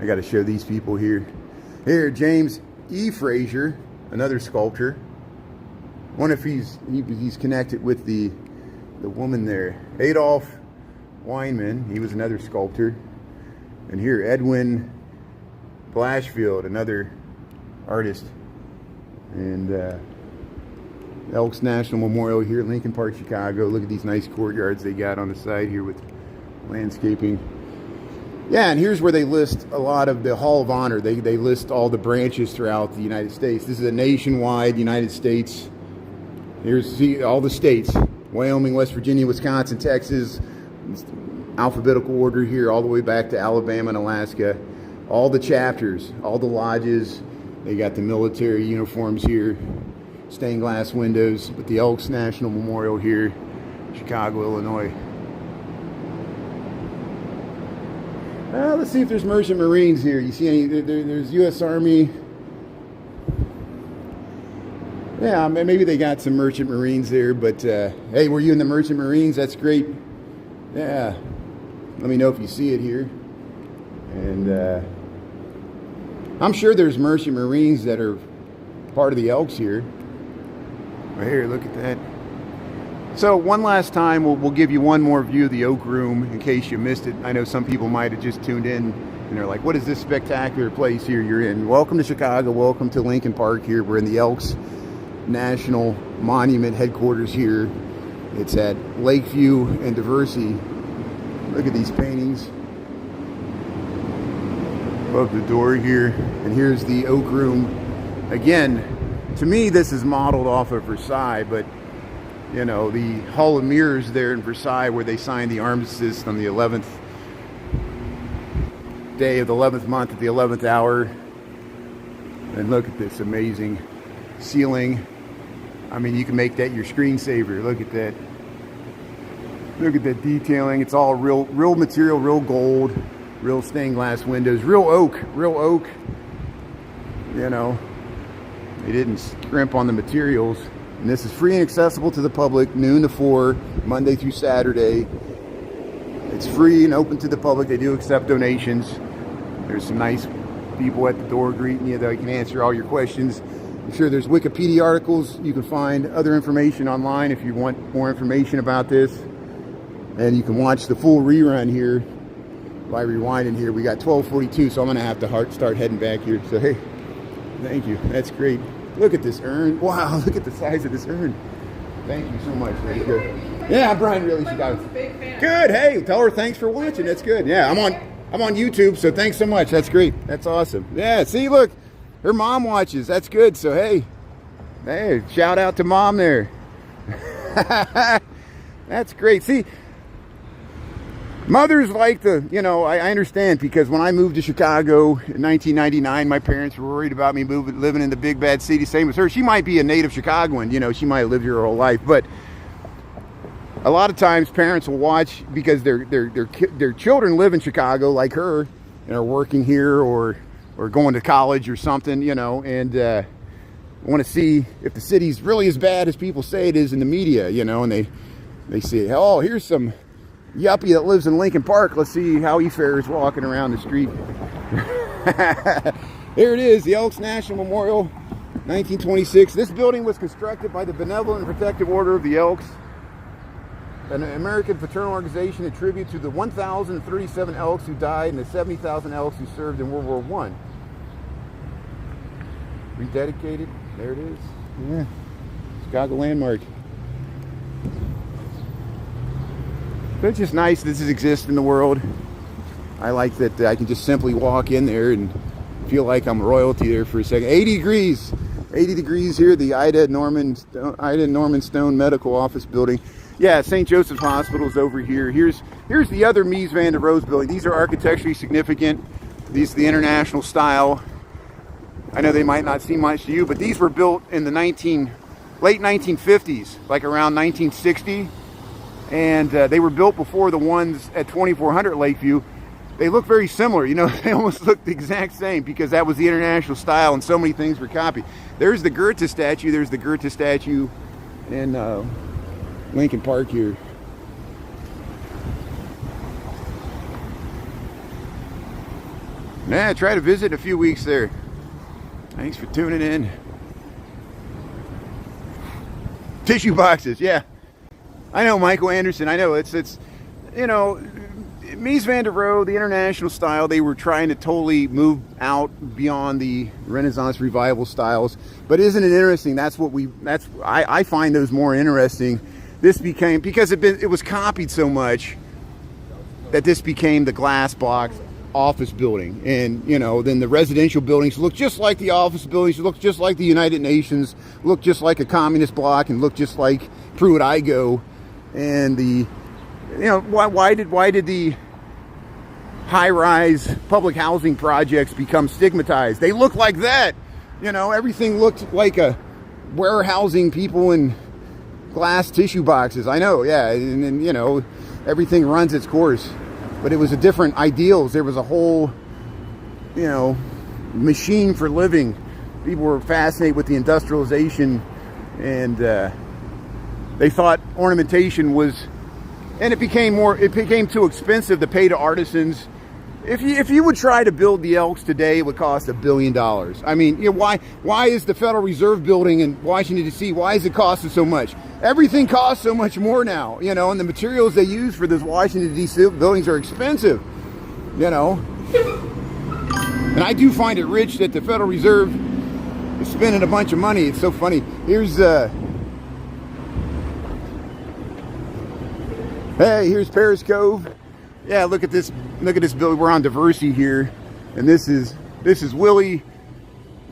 I got to show these people here. Here, James E. Fraser, another sculptor. I wonder if he's connected with the woman there. Adolph Weinman, he was another sculptor. And here, Edwin Blashfield, another artist. And Elks National Memorial here at Lincoln Park, Chicago. Look at these nice courtyards they got on the side here with landscaping. Yeah, and here's where they list a lot of the Hall of Honor. They list all the branches throughout the United States. This is a nationwide United States. Here's all the states. Wyoming, West Virginia, Wisconsin, Texas. Alphabetical order here all the way back to Alabama and Alaska. All the chapters, all the lodges. They got the military uniforms here. Stained glass windows. But the Elks National Memorial here, Chicago, Illinois. Let's see if there's Merchant Marines here. You see any? There's U.S. Army. Yeah, maybe they got some Merchant Marines there. But hey, were you in the Merchant Marines? That's great. Yeah. Let me know if you see it here. And I'm sure there's Merchant Marines that are part of the Elks here. Right here, look at that. So one last time, we'll give you one more view of the Oak Room in case you missed it. I know some people might have just tuned in and they're like, what is this spectacular place here you're in? Welcome to Chicago. Welcome to Lincoln Park here. We're in the Elks National Monument headquarters here. It's at Lakeview and Diversity. Look at these paintings above the door here. And here's the Oak Room. Again, to me, this is modeled off of Versailles, but you know, the Hall of Mirrors there in Versailles where they signed the armistice on the 11th day of the 11th month at the 11th hour. And look at this amazing ceiling. I mean, you can make that your screensaver. Look at that. Look at that detailing. It's all real material, real gold, real stained glass windows, real oak. You know, they didn't scrimp on the materials. And this is free and accessible to the public, noon to 4, Monday through Saturday. It's free and open to the public. They do accept donations. There's some nice people at the door greeting you that can answer all your questions. I'm sure there's Wikipedia articles. You can find other information online if you want more information about this. And you can watch the full rerun here by rewinding here. We got 12:42, so I'm going to have to start heading back here. So, hey, thank you. That's great. Look at this urn. Wow, look at the size of this urn. Thank you so much. That's good. Yeah, Brian really should got it. Good. Hey, tell her thanks for watching. That's good. Yeah, I'm on YouTube, so thanks so much. That's great. That's awesome. Yeah, see, look, her mom watches. That's good. So, hey, shout out to mom there. That's great. See, mothers like the, you know, I understand, because when I moved to Chicago in 1999, my parents were worried about me living in the big bad city, same as her. She might be a native Chicagoan, you know, she might have lived here her whole life, but a lot of times parents will watch because their children live in Chicago like her and are working here or going to college or something, you know, and want to see if the city's really as bad as people say it is in the media, you know, and they see, oh, here's some yuppie that lives in Lincoln Park. Let's see how he fares walking around the street. There it is, the Elks National Memorial, 1926. This building was constructed by the Benevolent and Protective Order of the Elks, an American fraternal organization in tribute to the 1,037 Elks who died and the 70,000 Elks who served in World War I. Rededicated. There it is. Yeah. Chicago landmark. But it's just nice this exists in the world. I like that I can just simply walk in there and feel like I'm royalty there for a second. 80 degrees. 80 degrees here, the Ida Norman Stone Medical Office Building. Yeah, St. Joseph's Hospital is over here. Here's the other Mies van der Rohe building. These are architecturally significant. These are the international style. I know they might not seem much to you, but these were built in the late 1950s, like around 1960. And they were built before the ones at 2400 Lakeview. They look very similar, you know, they almost look the exact same because that was the international style and so many things were copied. There's the Goethe statue. There's the Goethe statue in Lincoln Park here. Yeah, try to visit in a few weeks there. Thanks for tuning in. Tissue boxes, yeah. I know, Michael Anderson. I know it's you know, Mies van der Rohe, the international style, they were trying to totally move out beyond the Renaissance revival styles. But isn't it interesting? I find those more interesting. This became, because it was copied so much that this became the glass box office building. And, you know, then the residential buildings look just like the office buildings, look just like the United Nations, look just like a communist bloc, and look just like Pruitt-Igoe. And the, you know, why did the high-rise public housing projects become stigmatized? They look like that. You know, everything looked like a warehousing people in glass tissue boxes. I know, yeah, and you know, everything runs its course. But it was a different ideals. There was a whole, you know, machine for living. People were fascinated with the industrialization, and they thought ornamentation was, and it became too expensive to pay to artisans. If you would try to build the Elks today, it would cost $1 billion. I mean, you know, why is the Federal Reserve building in Washington D.C., why is it costing so much? Everything costs so much more now, you know, and the materials they use for those Washington D.C. buildings are expensive, you know. And I do find it rich that the Federal Reserve is spending a bunch of money. It's so funny. Here's Hey, here's Paris Cove. Yeah, look at this. Look at this building. We're on Diversey here, and this is Willie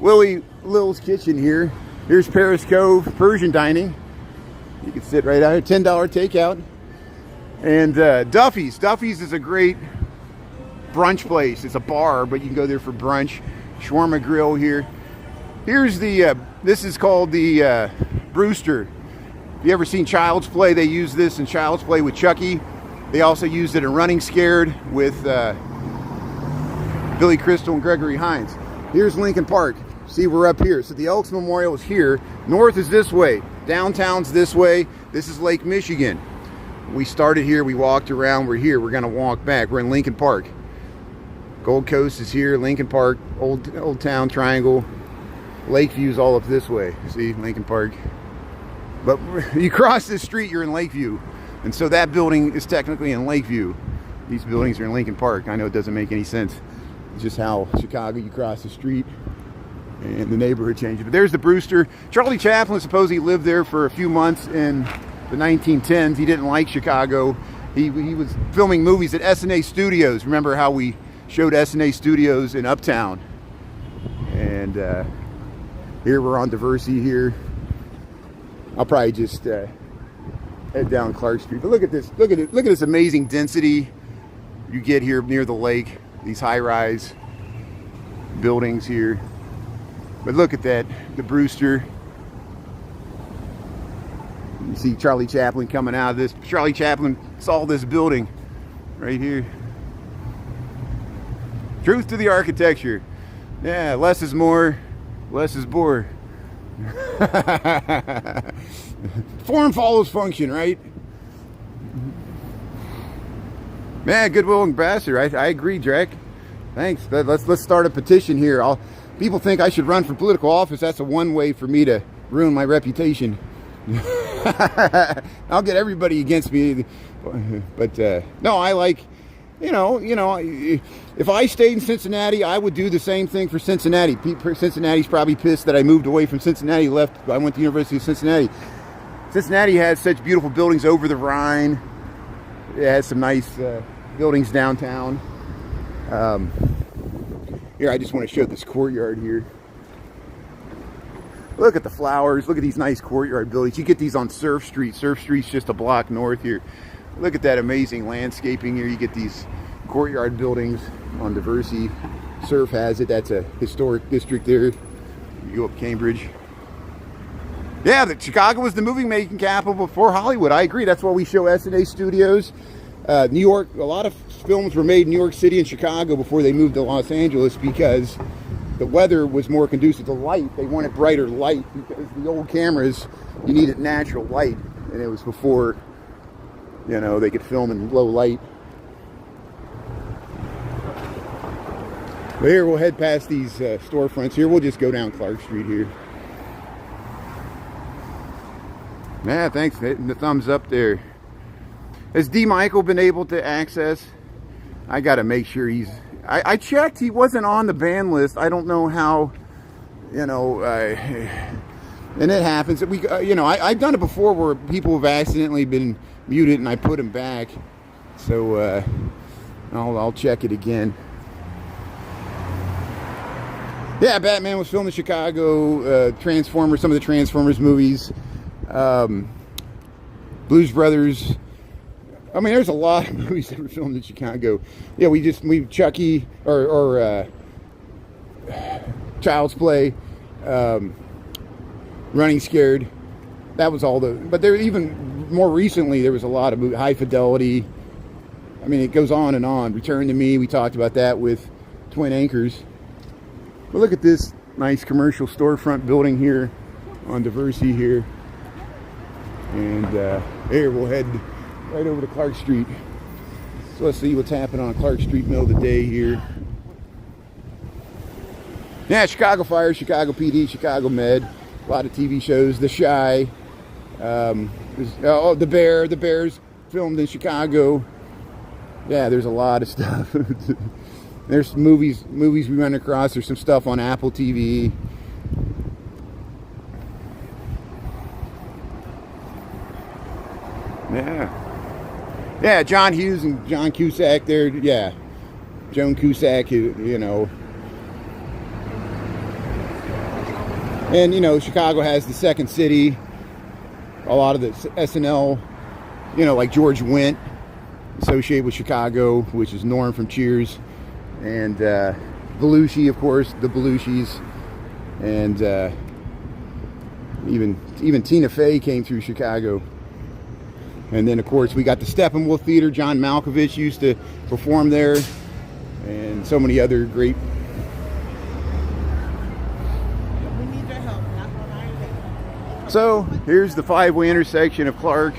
Lil's kitchen here. Here's Paris Cove Persian dining. You can sit right out here. $10 takeout. And Duffy's. Duffy's is a great brunch place. It's a bar, but you can go there for brunch. Shawarma grill here. Here's the. This is called the Brewster. If you ever seen Child's Play, they use this in Child's Play with Chucky. They also used it in Running Scared with Billy Crystal and Gregory Hines. Here's Lincoln Park. See, we're up here. So the Elks Memorial is here. North is this way. Downtown's this way. This is Lake Michigan. We started here. We walked around. We're here. We're going to walk back. We're in Lincoln Park. Gold Coast is here. Lincoln Park. Old Town Triangle. Lakeview's all up this way. See, Lincoln Park. But you cross this street, you're in Lakeview. And so that building is technically in Lakeview. These buildings are in Lincoln Park. I know it doesn't make any sense. It's just how Chicago, you cross the street and the neighborhood changes. But there's the Brewster. Charlie Chaplin supposedly lived there for a few months in the 1910s. He didn't like Chicago. He was filming movies at S&A Studios. Remember how we showed S&A Studios in Uptown? And here we're on Diversey here. I'll probably just head down Clark Street. But look at this. Look at this amazing density you get here near the lake. These high-rise buildings here. But look at that, the Brewster. You see Charlie Chaplin coming out of this. Charlie Chaplin saw this building right here. Truth to the architecture. Yeah, less is more, less is bore. Form follows function, right? Man, goodwill ambassador. I agree, Drake. Thanks. Let's start a petition here. People think I should run for political office. That's a one way for me to ruin my reputation. I'll get everybody against me. But no, I like. You know, if I stayed in Cincinnati, I would do the same thing for Cincinnati. Cincinnati's probably pissed that I moved away from Cincinnati, left. I went to the University of Cincinnati. Cincinnati has such beautiful buildings over the Rhine. It has some nice buildings downtown. Here, I just want to show this courtyard here. Look at the flowers. Look at these nice courtyard buildings. You get these on Surf Street. Surf Street's just a block north here. Look at that amazing landscaping here. You get these courtyard buildings on Diversey. Surf has it. That's a historic district there. You go up Cambridge. Yeah, Chicago was the movie-making capital before Hollywood. I agree. That's why we show S&A Studios. New York, a lot of films were made in New York City and Chicago before they moved to Los Angeles because the weather was more conducive to light. They wanted brighter light because the old cameras, you needed natural light. And it was before, you know, they could film in low light. But here, we'll head past these storefronts here. We'll just go down Clark Street here. Yeah, thanks for hitting the thumbs up there. Has D. Michael been able to access? I got to make sure he's... I checked. He wasn't on the ban list. I don't know how, you know... and it happens. We, you know, I've done it before where people have accidentally been muted and I put them back. So I'll check it again. Yeah, Batman was filmed in Chicago. Transformers, some of the Transformers movies. Blues Brothers. I mean, there's a lot of movies that were filmed in Chicago. Yeah, we Chucky or Child's Play, Running Scared. That was all the. But there, even more recently, there was a lot of High Fidelity. I mean, it goes on and on. Return to Me. We talked about that with Twin Anchors. But look at this nice commercial storefront building here on Diversey here. And here we'll head right over to Clark Street. So let's see what's happening on Clark Street, middle of the day here. Yeah, Chicago Fire, Chicago PD, Chicago Med. A lot of TV shows. The Chi. The Bear. The Bear's filmed in Chicago. Yeah, there's a lot of stuff. There's movies we run across. There's some stuff on Apple TV. Yeah. Yeah, John Hughes and John Cusack there. Yeah, Joan Cusack, you know. And, you know, Chicago has the Second City. A lot of the SNL, you know, like George Wendt, associated with Chicago, which is Norm from Cheers. And Belushi, of course, the Belushis. And even Tina Fey came through Chicago. And then, of course, we got the Steppenwolf Theater. John Malkovich used to perform there. And so many other great... We need your help. So, here's the five-way intersection of Clark,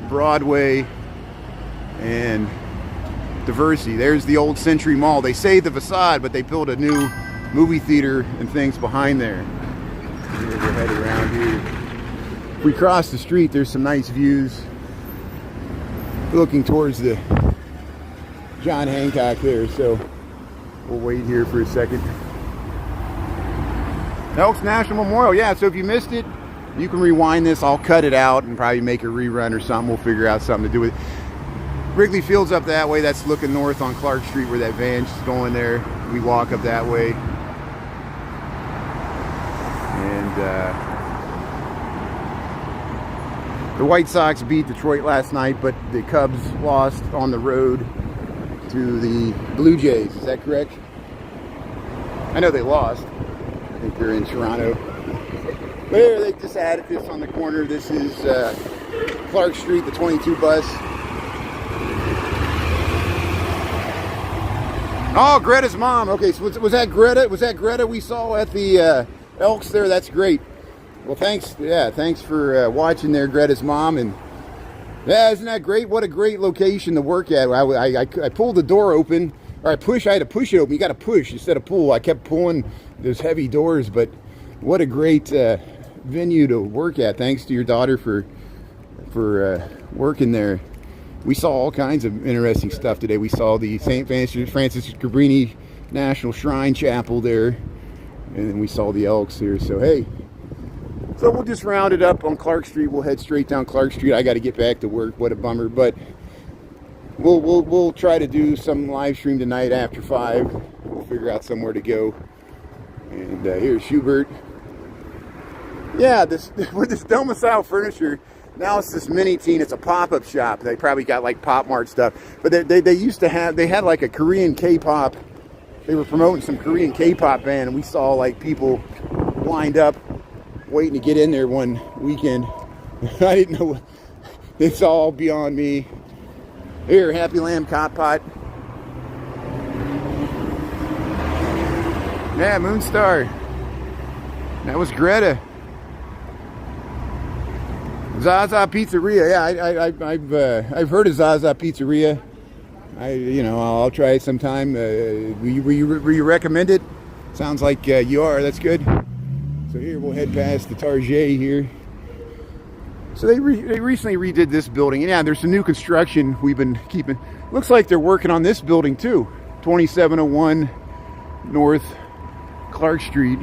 Broadway, and Diversey. There's the old Century Mall. They saved the facade, but they built a new movie theater and things behind there. Here, we'll head around here. If we cross the street, there's some nice views. Looking towards the John Hancock there, so we'll wait here for a second. Elks National Memorial, yeah, so if you missed it, you can rewind this. I'll cut it out and probably make a rerun or something. We'll figure out something to do with it. Wrigley Field's up that way. That's looking north on Clark Street where that van's going there. We walk up that way. And the White Sox beat Detroit last night, but the Cubs lost on the road to the Blue Jays. Is that correct? I know they lost. I think they're in Toronto. There, they just added this on the corner. This is Clark Street, the 22 bus. Oh, Greta's mom. Okay, so was that Greta? Was that Greta we saw at the Elks there? That's great. Well, thanks. Yeah, thanks for watching there, Greta's mom. And yeah, isn't that great? What a great location to work at. I pulled the door open, or I had to push it open. You got to push instead of pull. I kept pulling those heavy doors, but what a great venue to work at. Thanks to your daughter for working there. We saw all kinds of interesting stuff today. We saw the St. Francis Cabrini National Shrine Chapel there, and then we saw the Elks here. So hey. So we'll just round it up on Clark Street. We'll head straight down Clark Street. I got to get back to work. What a bummer. But we'll try to do some live stream tonight after 5. We'll figure out somewhere to go. And here's Schubert. Yeah, with this domicile furniture. Now it's this mini teen. It's a pop-up shop. They probably got like Pop Mart stuff. But they used to have. They had like a Korean K-pop. They were promoting some Korean K-pop band, and we saw like people lined up, waiting to get in there one weekend. I didn't know. It's all beyond me. Here, Happy Lamb Cot Pot. Yeah, Moonstar. That was Greta. Zaza Pizzeria. Yeah, I've heard of Zaza Pizzeria. I'll try it sometime. Will you recommend it? Sounds like you are. That's good. So here we'll head past the Target here. So they recently redid this building. And yeah, there's some new construction we've been keeping. Looks like they're working on this building too. 2701 North Clark Street.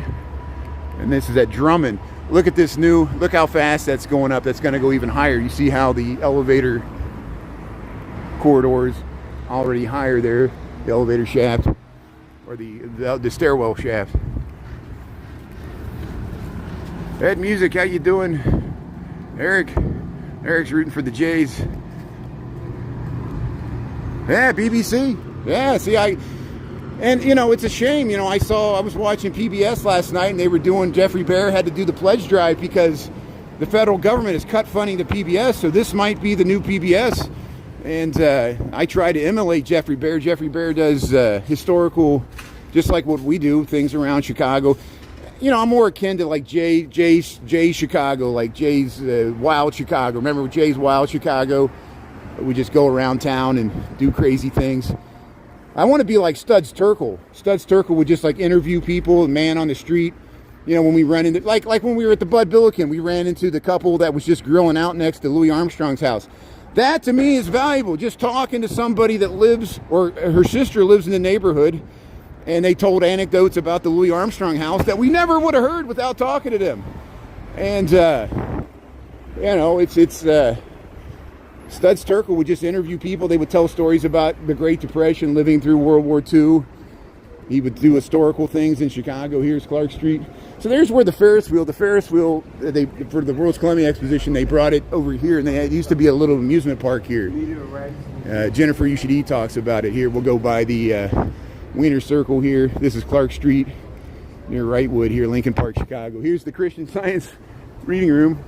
And this is at Drummond. Look at this look how fast that's going up. That's going to go even higher. You see how the elevator corridors already higher there. The elevator shaft or the stairwell shaft. Ed Music, how you doing? Eric's rooting for the Jays. Yeah, BBC. Yeah, see, it's a shame. I was watching PBS last night, and they were doing, Jeffrey Bear had to do the pledge drive because the federal government has cut funding to PBS, so this might be the new PBS. And I try to emulate Jeffrey Bear. Jeffrey Bear does historical, just like what we do, things around Chicago. I'm more akin to like Jay's Chicago, like Jay's Wild Chicago. Remember Jay's Wild Chicago? We just go around town and do crazy things. I want to be like Studs Terkel. Studs Terkel would just like interview people, man on the street. When we run into, like when we were at the Bud Billiken, we ran into the couple that was just grilling out next to Louis Armstrong's house. That to me is valuable. Just talking to somebody that lives, or her sister lives in the neighborhood, and they told anecdotes about the Louis Armstrong house that we never would have heard without talking to them. And, it's Studs Terkel would just interview people. They would tell stories about the Great Depression, living through World War II. He would do historical things in Chicago. Here's Clark Street. So there's where the Ferris wheel, they, for the World's Columbia Exposition, they brought it over here, and it used to be a little amusement park here. Jennifer You Should Eat talks about it here. We'll go by the Wiener Circle here. This is Clark Street near Wrightwood here, Lincoln Park, Chicago. Here's the Christian Science reading room.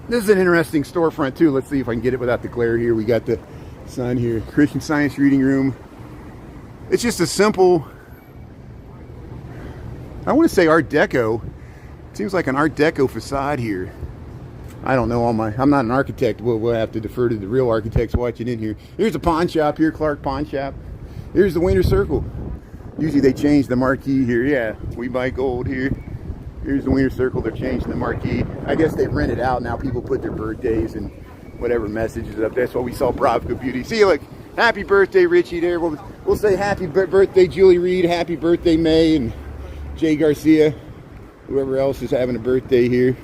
This is an interesting storefront too. Let's see if I can get it without the glare here. We got the sun here. Christian Science reading room. It's just a simple, I want to say Art Deco. It seems like an Art Deco facade here. I don't know I'm not an architect. We'll have to defer to the real architects watching in here. Here's a pawn shop here, Clark Pawn Shop. Here's the Wiener Circle. Usually they change the marquee here. Yeah, we buy gold here. Here's the Wiener Circle. They're changing the marquee. I guess they rent it out now. People put their birthdays and whatever messages up. That's what we saw Bravco Beauty. See, look, happy birthday, Richie. There. We'll say happy birthday, Julie Reed. Happy birthday, May and Jay Garcia. Whoever else is having a birthday here.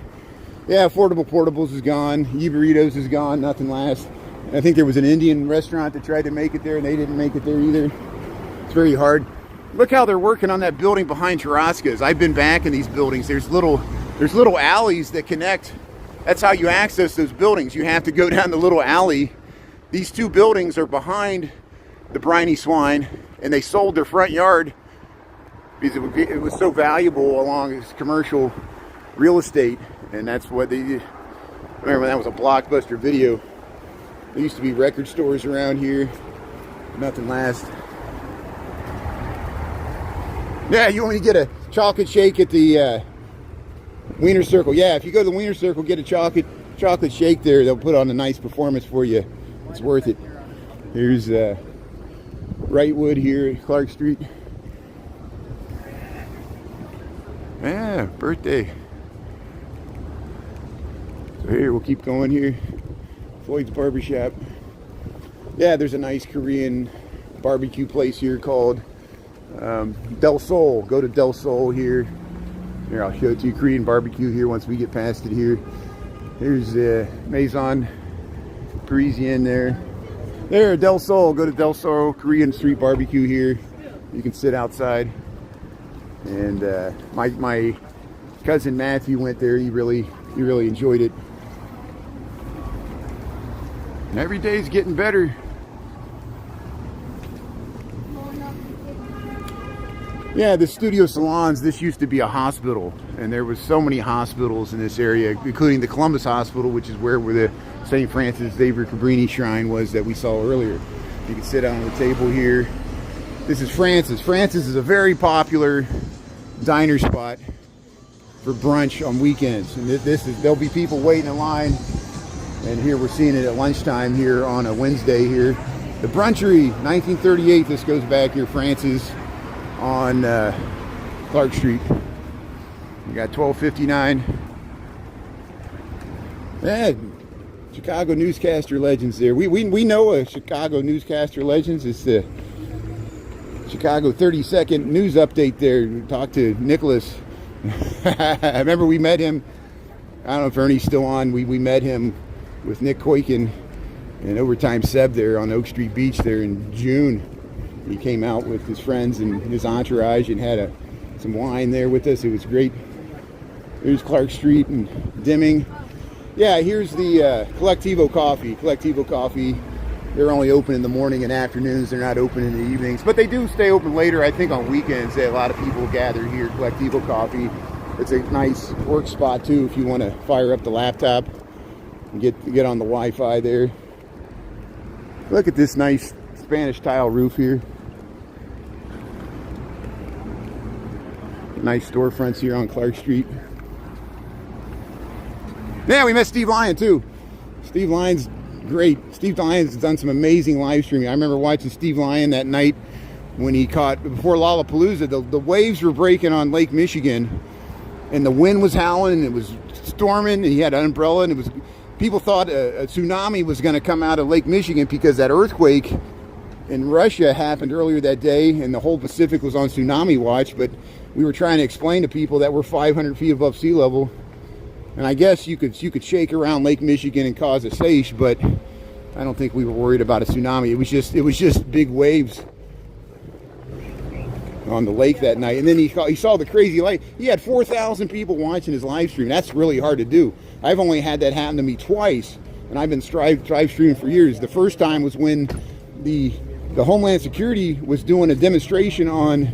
Yeah, Affordable Portables is gone. E-Burritos is gone. Nothing lasts. I think there was an Indian restaurant that tried to make it there, and they didn't make it there either. It's very hard. Look how they're working on that building behind Churrasca's. I've been back in these buildings. There's little alleys that connect. That's how you access those buildings. You have to go down the little alley. These two buildings are behind the Briny Swine, and they sold their front yard because it was so valuable along as commercial real estate. And that's what they did. Remember when that was a Blockbuster Video. There used to be record stores around here. Nothing lasts. Yeah, you only get a chocolate shake at the Wiener Circle. Yeah, if you go to the Wiener Circle, get a chocolate shake there. They'll put on a nice performance for you. It's worth it. Here's Wrightwood here at Clark Street. Yeah, birthday. So here, we'll keep going here. Floyd's Barbershop. Yeah, there's a nice Korean barbecue place here called Del Sol. Go to Del Sol here. Here, I'll show it to you. Korean barbecue here once we get past it here. Here's Maison Parisienne there. There, Del Sol. Go to Del Sol Korean street barbecue here. You can sit outside. And my cousin Matthew went there. He really enjoyed it. And every day's getting better. Yeah, the studio salons, this used to be a hospital, and there was so many hospitals in this area, including the Columbus Hospital, which is where the St. Francis Xavier Cabrini shrine was that we saw earlier. You can sit on the table here. This is Francis. Francis is a very popular diner spot for brunch on weekends, and there'll be people waiting in line. And here we're seeing it at lunchtime here on a Wednesday here. The Brunchery, 1938. This goes back here, Francis, on Clark Street. We got 1259. Yeah, Chicago newscaster legends there. We know a Chicago newscaster legends. It's the Chicago 30-second news update there. We talked to Nicholas. I remember we met him. I don't know if Ernie's still on. We met him with Nick Koiken and Overtime Seb there on Oak Street Beach there in June. He came out with his friends and his entourage and had some wine there with us. It was great. Here's Clark Street and Deming. Yeah, here's the Collectivo Coffee. Collectivo Coffee, they're only open in the morning and afternoons. They're not open in the evenings, but they do stay open later. I think on weekends, a lot of people gather here. Collectivo Coffee. It's a nice work spot too if you want to fire up the laptop and get on the Wi-Fi there. Look at this nice Spanish tile roof here. Nice storefronts here on Clark Street. Yeah, we met Steve Lyon too. Steve Lyon's great. Steve Lyon's done some amazing live streaming. I remember watching Steve Lyon that night when he caught, before Lollapalooza, the waves were breaking on Lake Michigan and the wind was howling and it was storming and he had an umbrella and it was, people thought a tsunami was going to come out of Lake Michigan because that earthquake in Russia happened earlier that day and the whole Pacific was on tsunami watch, but we were trying to explain to people that we're 500 feet above sea level. And I guess you could shake around Lake Michigan and cause a seiche, but I don't think we were worried about a tsunami. It was just big waves on the lake that night. And then he saw the crazy light. He had 4,000 people watching his live stream. That's really hard to do. I've only had that happen to me twice, and I've been live streaming for years. The first time was when the Homeland Security was doing a demonstration on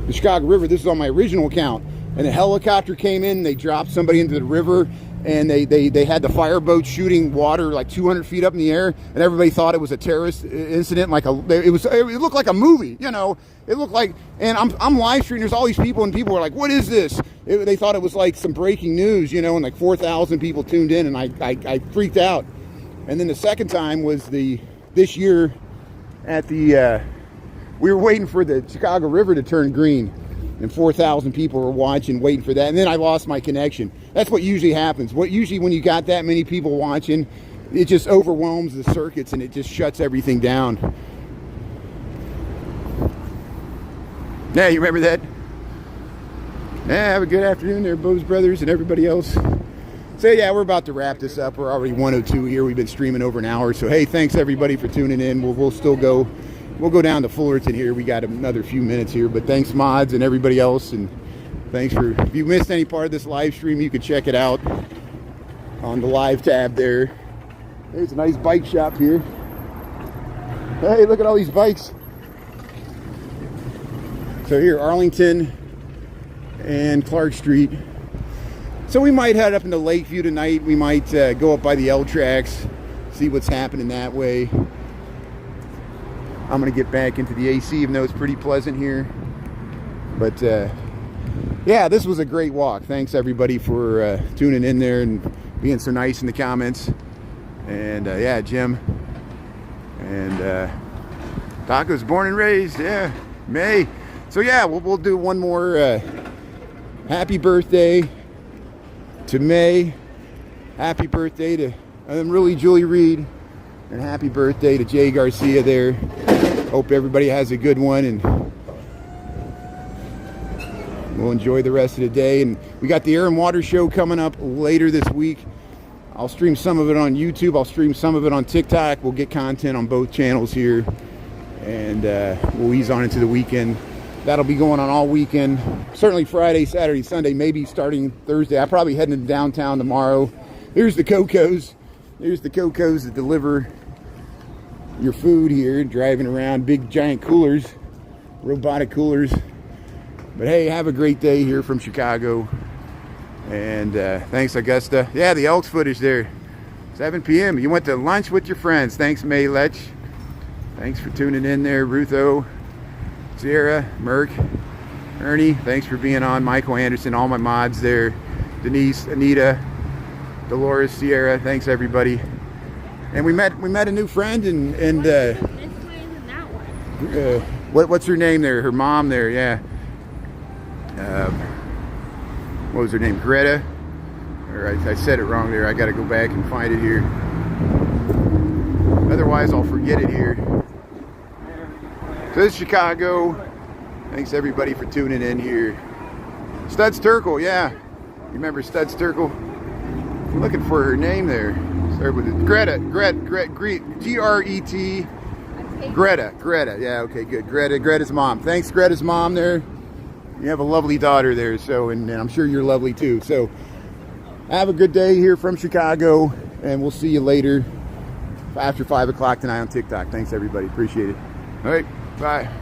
the Chicago River. This is on my original account. And a helicopter came in, they dropped somebody into the river, and they had the fireboat shooting water like 200 feet up in the air, and everybody thought it was a terrorist incident. It looked like a movie, you know. It looked like, and I'm live streaming. There's all these people, and people were like, "What is this?" They thought it was like some breaking news, you know. And like 4,000 people tuned in, and I freaked out. And then the second time was this year at the we were waiting for the Chicago River to turn green. And 4,000 people were watching, waiting for that. And then I lost my connection. That's what usually happens. Usually when you got that many people watching, it just overwhelms the circuits and it just shuts everything down. Yeah, you remember that? Yeah, have a good afternoon there, Bose Brothers and everybody else. So yeah, we're about to wrap this up. We're already 1:02 here. We've been streaming over an hour. So hey, thanks everybody for tuning in. We'll still go. We'll go down to Fullerton here. We got another few minutes here, but thanks mods and everybody else, and thanks for, if you missed any part of this live stream, you can check it out on the live tab there. There's a nice bike shop here. Hey, look at all these bikes. So here, Arlington and Clark Street. So we might head up into Lakeview tonight. We might go up by the L tracks, see what's happening that way. I'm going to get back into the AC, even though it's pretty pleasant here. But, yeah, this was a great walk. Thanks, everybody, for tuning in there and being so nice in the comments. And, yeah, Jim. And Taco's born and raised. Yeah, May. So, yeah, we'll do one more happy birthday to May. Happy birthday to really Julie Reed. And happy birthday to Jay Garcia there. Hope everybody has a good one, and we'll enjoy the rest of the day. And we got the Air and Water Show coming up later this week. I'll stream some of it on YouTube. I'll stream some of it on TikTok. We'll get content on both channels here. And we'll ease on into the weekend. That'll be going on all weekend. Certainly Friday, Saturday, Sunday, maybe starting Thursday. I'm probably heading to downtown tomorrow. Here's the Cocos. There's the Cocos that deliver your food here, driving around, big giant coolers, robotic coolers. But hey, have a great day here from Chicago. And thanks, Augusta. Yeah, the Elks footage there. 7 p.m. You went to lunch with your friends. Thanks, May Lech. Thanks for tuning in there, Rutho, Sierra, Merck, Ernie. Thanks for being on. Michael Anderson, all my mods there. Denise, Anita, Dolores, Sierra, thanks everybody. And we met a new friend and what's her name there? Her mom there, yeah. What was her name? Greta? Or I said it wrong there. I got to go back and find it here. Otherwise, I'll forget it here. So this is Chicago. Thanks everybody for tuning in here. Studs Turkle, yeah. You remember Studs Turkle? I'm looking for her name there. Start with it. Greta, G-R-E-T. Greta. Yeah, okay, good. Greta's mom. Thanks, Greta's mom there. You have a lovely daughter there, so, and I'm sure you're lovely too. So, have a good day here from Chicago, and we'll see you later after 5 o'clock tonight on TikTok. Thanks, everybody. Appreciate it. All right, bye.